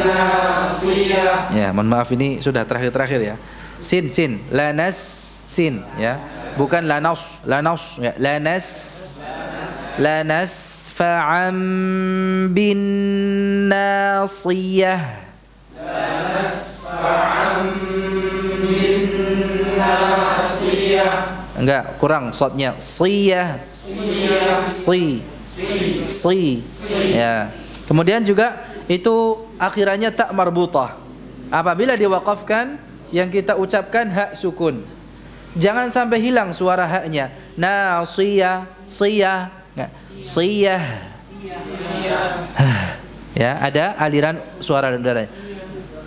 nasiyah. Ya, mohon maaf ini sudah terakhir ya. Sin. La nas sin ya. Bukan la nas ya. La nasfa'an bin nasiyah. La nasfa'an bin nasiyah. Enggak, kurang sodnya. Siyah. Si. Ya. Kemudian juga itu akhirannya tak marbutah. Apabila diwaqafkan, yang kita ucapkan hak sukun. Jangan sampai hilang suara haknya. Nasiyah, siyah, enggak. Siyah. Ya, ada aliran suara udaranya.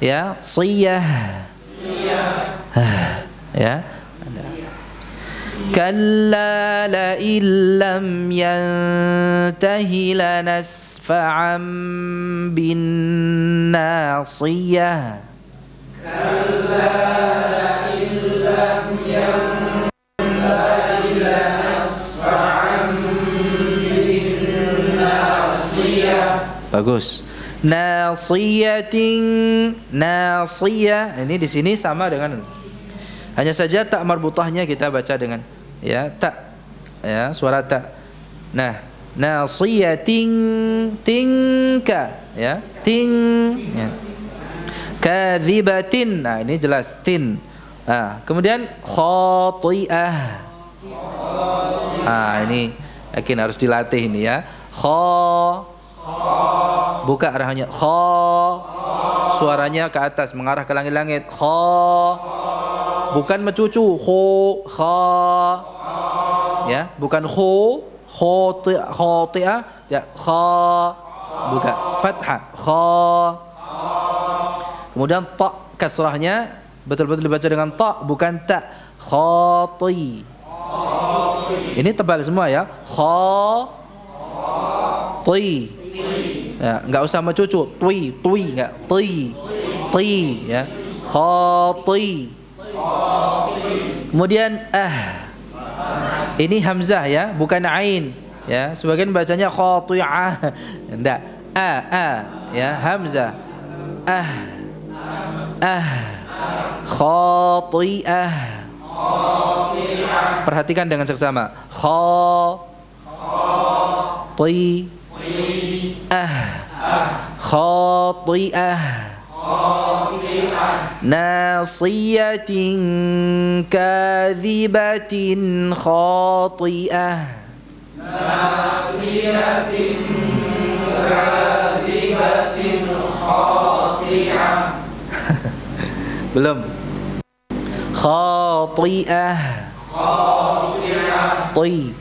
Ya, siyah. Ya. Kalla la illam yantahi lanasfa'an bin nasiyah. Kalla la illam yantahi lanasfa'an bin nasiyah. Bagus. Nasiyah. Ini di sini sama dengan, hanya saja tak marbutahnya kita baca dengan ya tak, ya suara tak. Nah, nasiyatin tingka ya, ting ya. Kadzibatin. Nah, ini jelas tin. Kemudian khati'ah. Ini yakin harus dilatih ini ya. Buka arahnya. Suaranya ke atas mengarah ke langit-langit. Bukan mencucu. Ya, bukan khati'ah ya, buka fathah. Kemudian ta kasrahnya betul-betul dibaca dengan ta, bukan ta. Khati. Ini tebal semua ya. Khati. Ya, enggak usah mencucu. Tui, enggak. Ti ya. Khati. Kemudian ini hamzah ya, bukan ain ya. Sebagian bacanya khati'ah. Enggak. Ya, hamzah. khati'ah. Perhatikan dengan seksama. Khati'ah. Khati'ah. Nasiyatin kadhibatin khati'ah. Nasiyatin kadhibatin khati'ah. Belum. Khati'ah. Khati'ah. Ti.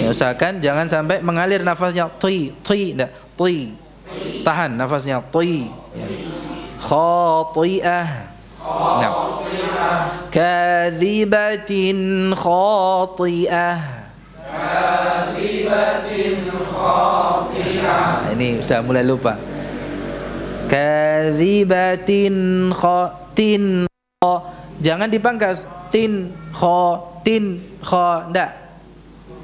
Ya, usahakan jangan sampai mengalir nafasnya. Ti, enggak. Ti. Tahan nafasnya. Ti. Ya. Khati'ah. Nah. Kadhibatin khati'ah. Kadhibatin khati'ah. Ini sudah mulai lupa. Kadhibatin khatin. Jangan dipangkas. Tin kha enggak.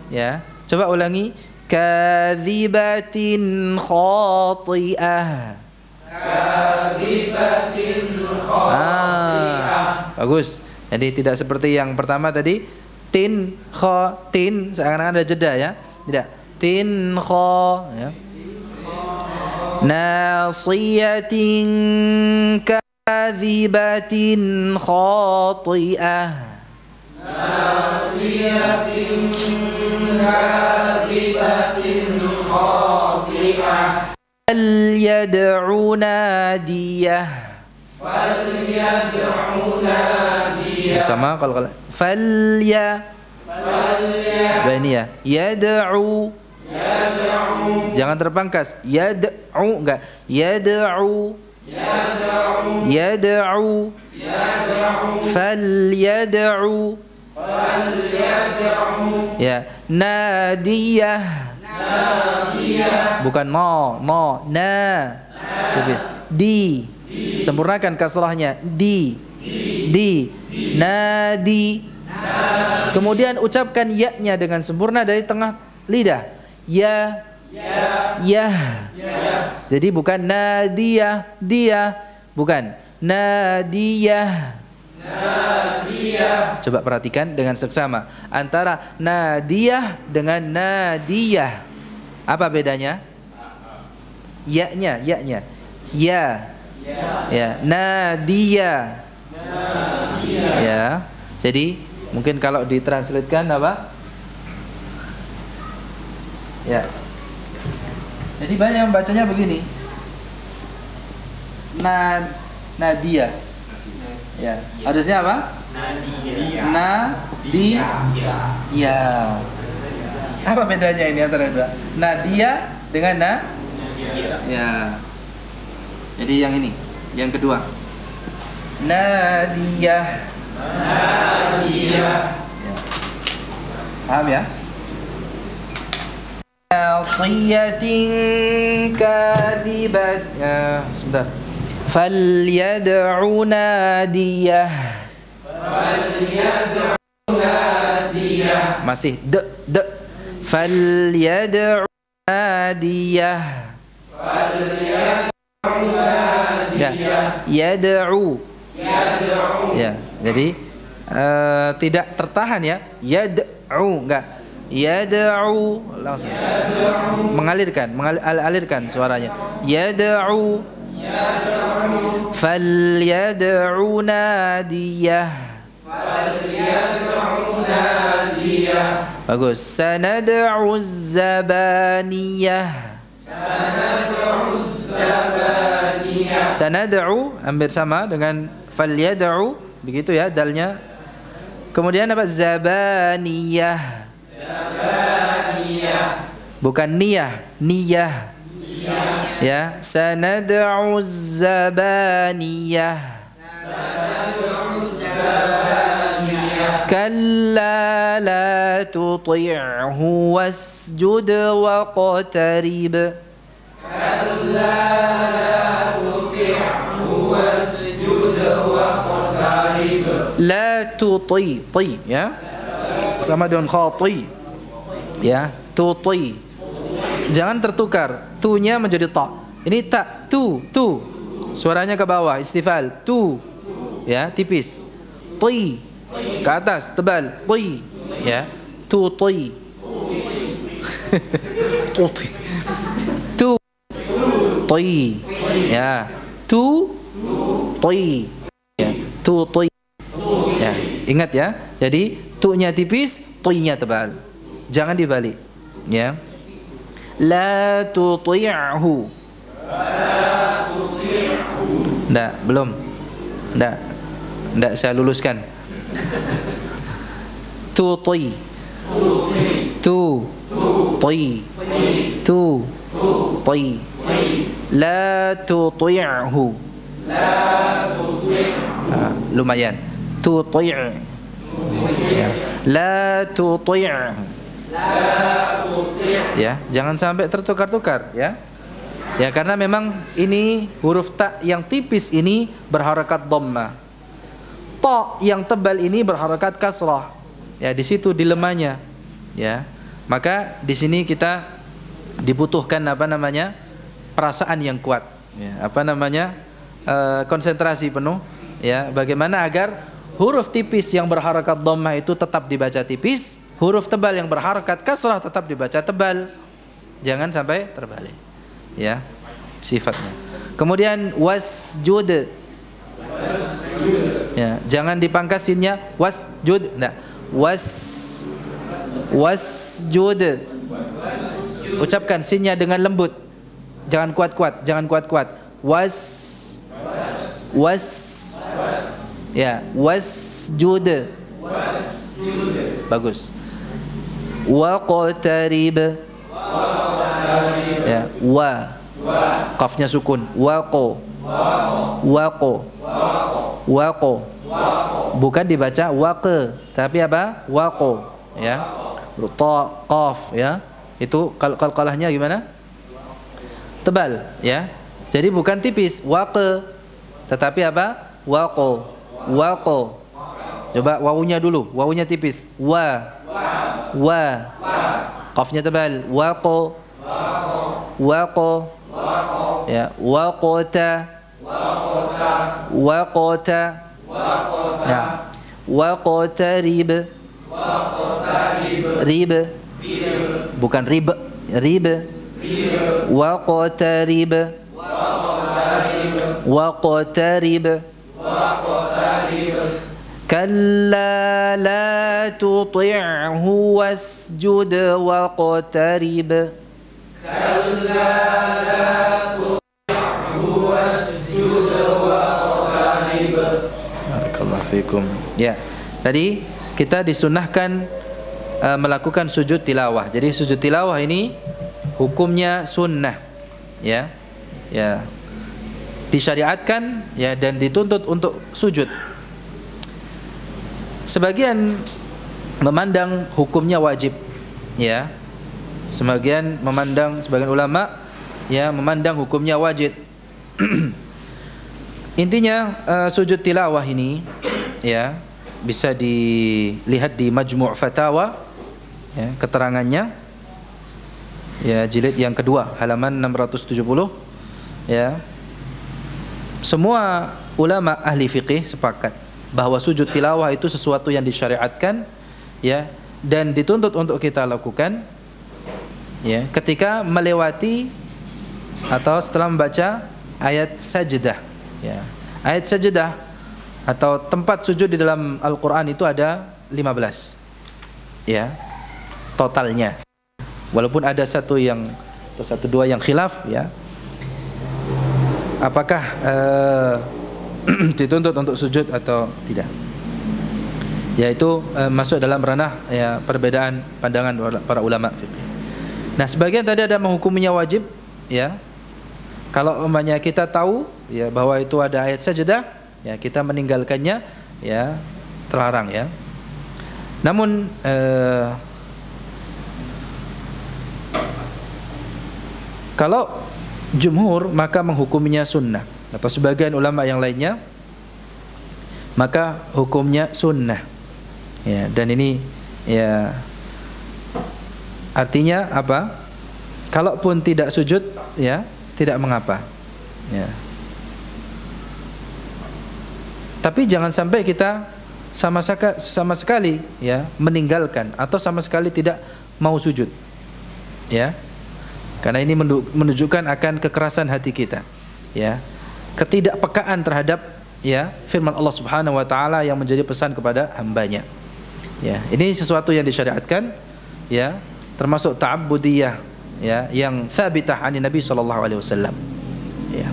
Ya, coba ulangi. Kadhibatin khati'ah. Kadhibatin khati'ah. Bagus. Jadi tidak seperti yang pertama tadi. Tin khatin, seakan-akan ada jeda ya. Tidak. Tin kha ya. Nasiyatin kadhibatin khati'ah. Nasiyatin kadhibatin khati'ah. Falyad'u nadiyah. Falyad'u nadiyah. Sama kalau ini ya. Yad'u. Jangan terpangkas. Yad'u enggak. Yad'u. Yad'u. Falyad'u. Ya, nadiyah. Bukan no, tipis. Di. Sempurnakan kasrahnya. Di. Nadi. Kemudian ucapkan ya-nya dengan sempurna dari tengah lidah. Ya. Jadi bukan nadiyah, dia. Bukan nadiyah. Coba perhatikan dengan seksama antara nadiyah dengan nadiyah. Apa bedanya? Ya-nya. Ya. Nadiyah. Ya. Jadi mungkin kalau ditranslatekan apa? Ya. Jadi banyak yang bacanya begini. Nadia. Ya. Harusnya apa? Nadia. Ya. Apa bedanya ini antara dua? Nadia dengan Ya. Jadi yang ini, yang kedua. Nadia. Ya. Paham ya? Nasiyatin kadhibat. Ya, sebentar. Falyad'u nadiyah. Masih de. Falyad'u nadiyah. Ya, yad'u. Ya, jadi tidak tertahan ya. Yad'u enggak. Yad'u langsung alirkan suaranya. Yad'u. Falyad'u nadiyah. Bagus. Sanad'u zabaniyah. Sanad'u hampir sama dengan falyad'u, begitu ya dalnya. Kemudian apa? Zabaniyah. Bukan niyah. Ya, sanad'u zabaniyah. Kalla la tuti'hu wasjud waqtarib. Kalla la tuti'hu wasjud waqtarib. La tuti, ya. Sama dengan khati. Ya, tuti. Jangan tertukar. Tu-nya menjadi ta. Ini ta, tu. Suaranya ke bawah, istifal. Tu. ya, tipis. Ti, ke atas, tebal. Ti, ya. Tuti. Tuti. Tu, ti, ya. Tu, ti, ya. Tuti. Ya, ingat ya. Jadi tu-nya tipis, ti-nya tebal. Jangan dibalik, ya. La tuti'hu. Nggak, belum. Nggak saya luluskan. Tuti. Tu. Ti. Tu. Ti. La tuti'hu. Lumayan. Tuti'. Ya. La tuti'. Ya, jangan sampai tertukar-tukar, ya. Ya, karena memang ini huruf ta yang tipis ini berharakat dhammah. Ta yang tebal ini berharakat kasrah. Ya, di situ dilemanya. Ya. Maka di sini kita dibutuhkan perasaan yang kuat. Ya, konsentrasi penuh. Ya, bagaimana agar huruf tipis yang berharakat dhammah itu tetap dibaca tipis, huruf tebal yang berharakat kasrah tetap dibaca tebal. Jangan sampai terbalik. Ya, sifatnya. Kemudian wasjud. Ya, jangan dipangkas sinnya wasjud. Enggak. Wasjud. Ucapkan sinnya dengan lembut. Jangan kuat-kuat, jangan kuat-kuat. Ya, wasjud. Bagus. Waqtarib. Ya, qafnya sukun. Waqo. Bukan dibaca waqe, tapi apa? Waqo, ya. Ta, qaf, ya. Itu qalqalahnya gimana? Tebal, ya. Jadi bukan tipis, waqe, tetapi apa? Waqo. Coba wawunya dulu, wawunya tipis. Wa. Qafnya tebal. Waqo. Ya, waqota. Ya. Waqtarib. Rib. Bukan rib. Waqtarib. Kalla la tuti'hu wasjud waqtarib. Barakallahu fikum. Ya, tadi kita disunahkan melakukan sujud tilawah. Jadi sujud tilawah ini hukumnya sunnah, ya. Ya. Disyariatkan, ya, dan dituntut untuk sujud. Sebagian memandang hukumnya wajib, ya. Sebagian ulama, ya, memandang hukumnya wajib. Intinya sujud tilawah ini, ya, bisa dilihat di Majmu' Fatawa, ya, keterangannya, ya, jilid yang kedua halaman 670, ya. Semua ulama ahli fikih sepakat bahwa sujud tilawah itu sesuatu yang disyariatkan, ya, dan dituntut untuk kita lakukan, ya, ketika melewati atau setelah membaca ayat sajdah, ya. Ayat sajdah atau tempat sujud di dalam Al-Qur'an itu ada 15, ya, totalnya. Walaupun ada satu dua yang khilaf, ya. Apakah dituntut untuk sujud atau tidak? Yaitu masuk dalam ranah, ya, perbedaan pandangan para ulama fikih. Nah, sebagian tadi ada menghukuminya wajib, ya. Kalau umpamanya kita tahu, ya, bahwa itu ada ayat sajdah, ya, kita meninggalkannya, ya, terlarang, ya. Namun kalau jumhur maka menghukumnya sunnah, atau sebagian ulama yang lainnya maka hukumnya sunnah, ya. Dan ini, ya, artinya apa? Kalaupun tidak sujud, ya, tidak mengapa, ya. Tapi jangan sampai kita sama sekali ya meninggalkan atau sama sekali tidak mau sujud. Ya. Karena ini menunjukkan akan kekerasan hati kita. Ya. Ketidakpekaan terhadap ya firman Allah Subhanahu wa taala yang menjadi pesan kepada hambanya. Ya, ini sesuatu yang disyariatkan ya, termasuk ta'abbudiyah ya yang tsabitah ani Nabi sallallahu alaihi wasallam. Ya.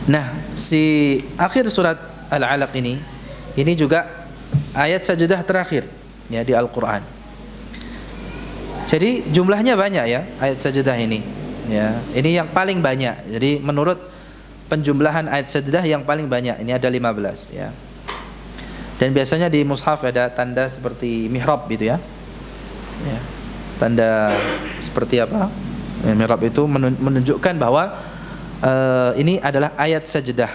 Nah, si akhir surat Al-Alaq ini juga ayat sajadah terakhir ya di Al-Qur'an. Jadi jumlahnya banyak ya ayat sajadah ini. Ya, ini yang paling banyak. Jadi menurut penjumlahan ayat sajadah yang paling banyak ini ada 15 ya. Dan biasanya di mushaf ada tanda seperti mihrab gitu ya. Ya. Tanda seperti apa? Ya, mihrab itu menunjukkan bahwa ini adalah ayat sajadah.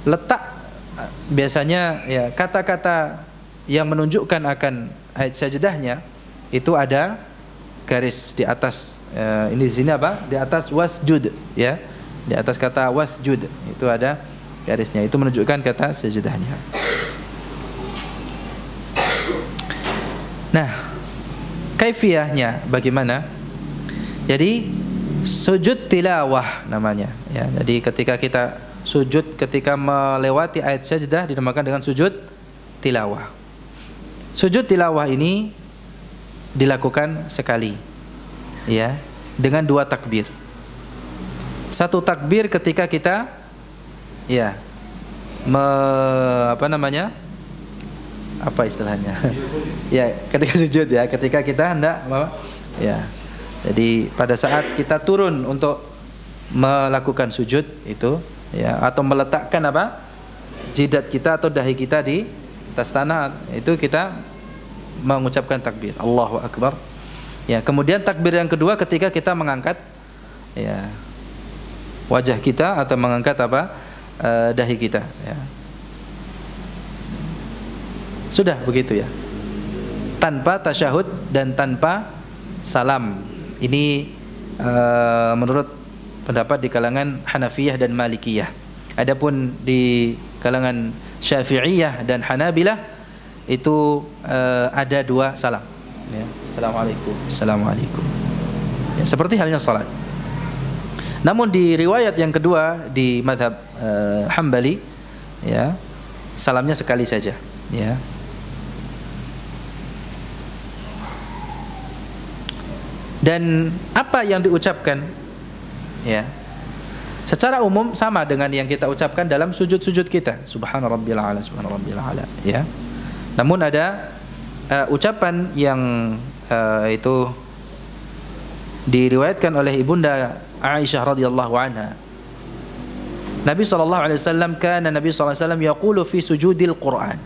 Letak biasanya ya kata-kata yang menunjukkan akan ayat sajadahnya itu ada garis di atas. Ini di sini apa? Di atas wasjud ya. Di atas kata wasjud itu ada garisnya. Itu menunjukkan kata sajadahnya. Nah, kaifiyahnya bagaimana? Jadi sujud tilawah namanya ya. Jadi ketika kita sujud ketika melewati ayat sajdah dinamakan dengan sujud tilawah. Sujud tilawah ini dilakukan sekali ya, dengan 2 takbir. 1 takbir ketika kita ya apa istilahnya? Ya, ketika sujud ya, ketika kita hendak apa? Ya. Jadi pada saat kita turun untuk melakukan sujud itu ya, atau meletakkan apa? Jidat kita atau dahi kita di atas tanah, itu kita mengucapkan takbir Allahu Akbar. Ya, kemudian takbir yang kedua ketika kita mengangkat ya wajah kita atau mengangkat apa? Dahi kita ya. Sudah begitu ya. Tanpa tasyahud dan tanpa salam. Ini menurut pendapat di kalangan Hanafiyah dan Malikiyah. Adapun di kalangan Syafi'iyah dan Hanabilah itu ada 2 salam. Ya, assalamualaikum, assalamualaikum. Ya, seperti halnya salat. Namun di riwayat yang kedua di mazhab Hambali ya, salamnya sekali saja ya. Dan apa yang diucapkan ya secara umum sama dengan yang kita ucapkan dalam sujud-sujud kita, subhana rabbil a'la, subhana rabbil a'la ya. Namun ada ucapan yang itu diriwayatkan oleh Ibunda Aisyah radhiyallahu anha. Nabi sallallahu alaihi wasallam Nabi sallallahu alaihi wasallam yaqulu fi sujudil Quran.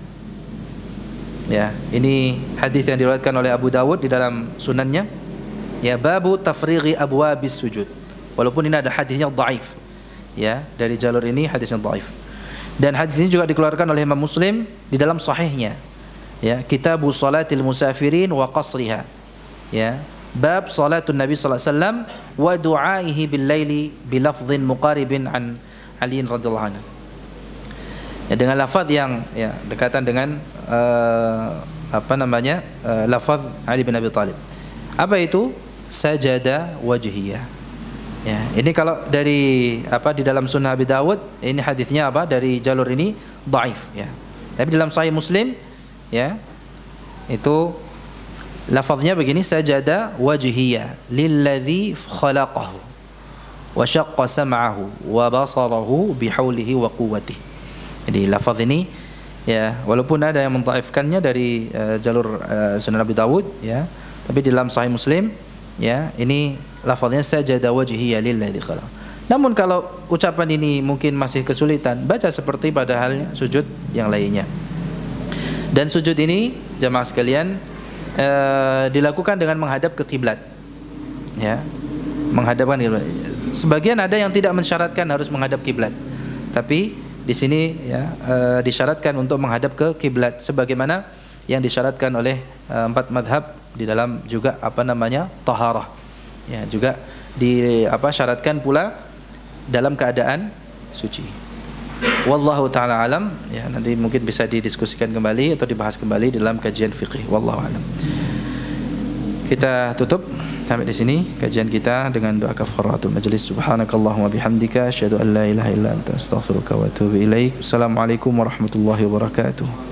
Ya, ini hadis yang diriwayatkan oleh Abu Dawud di dalam sunannya. Ya, babu tafrighi abwabis sujud. Walaupun ini ada hadisnya dhaif. Ya, dari jalur ini hadisnya dhaif. Dan hadis ini juga dikeluarkan oleh Imam Muslim di dalam sahihnya. Ya, Kitabus Salatil Musafirin wa Qasriha. Ya, bab salatun Nabi sallallahu alaihi wasallam wa du'aihi bil laili bi lafdhin muqaribin an Ali radhiyallahu anhu. Ya, dengan lafaz yang ya dekatan dengan lafaz Ali bin Abi Thalib. Apa itu? Sajada wajhiyah. Ya, ini kalau dari di dalam Sunnah Abi Dawud, ini hadisnya dari jalur ini dhaif ya. Tapi dalam Sahih Muslim ya, itu lafaznya begini, sajada wajhiyah lilladzi khalaqahu wa syaqqa sam'ahu wa basarahu bihaulihi wa quwwatihi. Jadi lafaz ini ya, walaupun ada yang mendhaifkannya dari jalur Sunan Abi Dawud ya, tapi di dalam Sahih Muslim ya, ini lafaznya sajada wajhiyya lillazi khalaq. Namun kalau ucapan ini mungkin masih kesulitan, baca seperti pada halnya sujud yang lainnya. Dan sujud ini jamaah sekalian dilakukan dengan menghadap ke kiblat. Ya. Menghadapkan kiblat. Sebagian ada yang tidak mensyaratkan harus menghadap kiblat. Tapi di sini ya disyaratkan untuk menghadap ke kiblat sebagaimana yang disyaratkan oleh 4 madhab di dalam juga taharah. Ya, juga syaratkan pula dalam keadaan suci. Wallahu taala alam, ya nanti mungkin bisa didiskusikan kembali atau dibahas kembali dalam kajian fikih. Wallahu alam. Kita tutup sampai di sini kajian kita dengan doa kafaratul majlis. Subhanakallahumma bihamdika asyhadu an la ilaha illa anta astaghfiruka wa atubu ilaik. Assalamualaikum warahmatullahi wabarakatuh.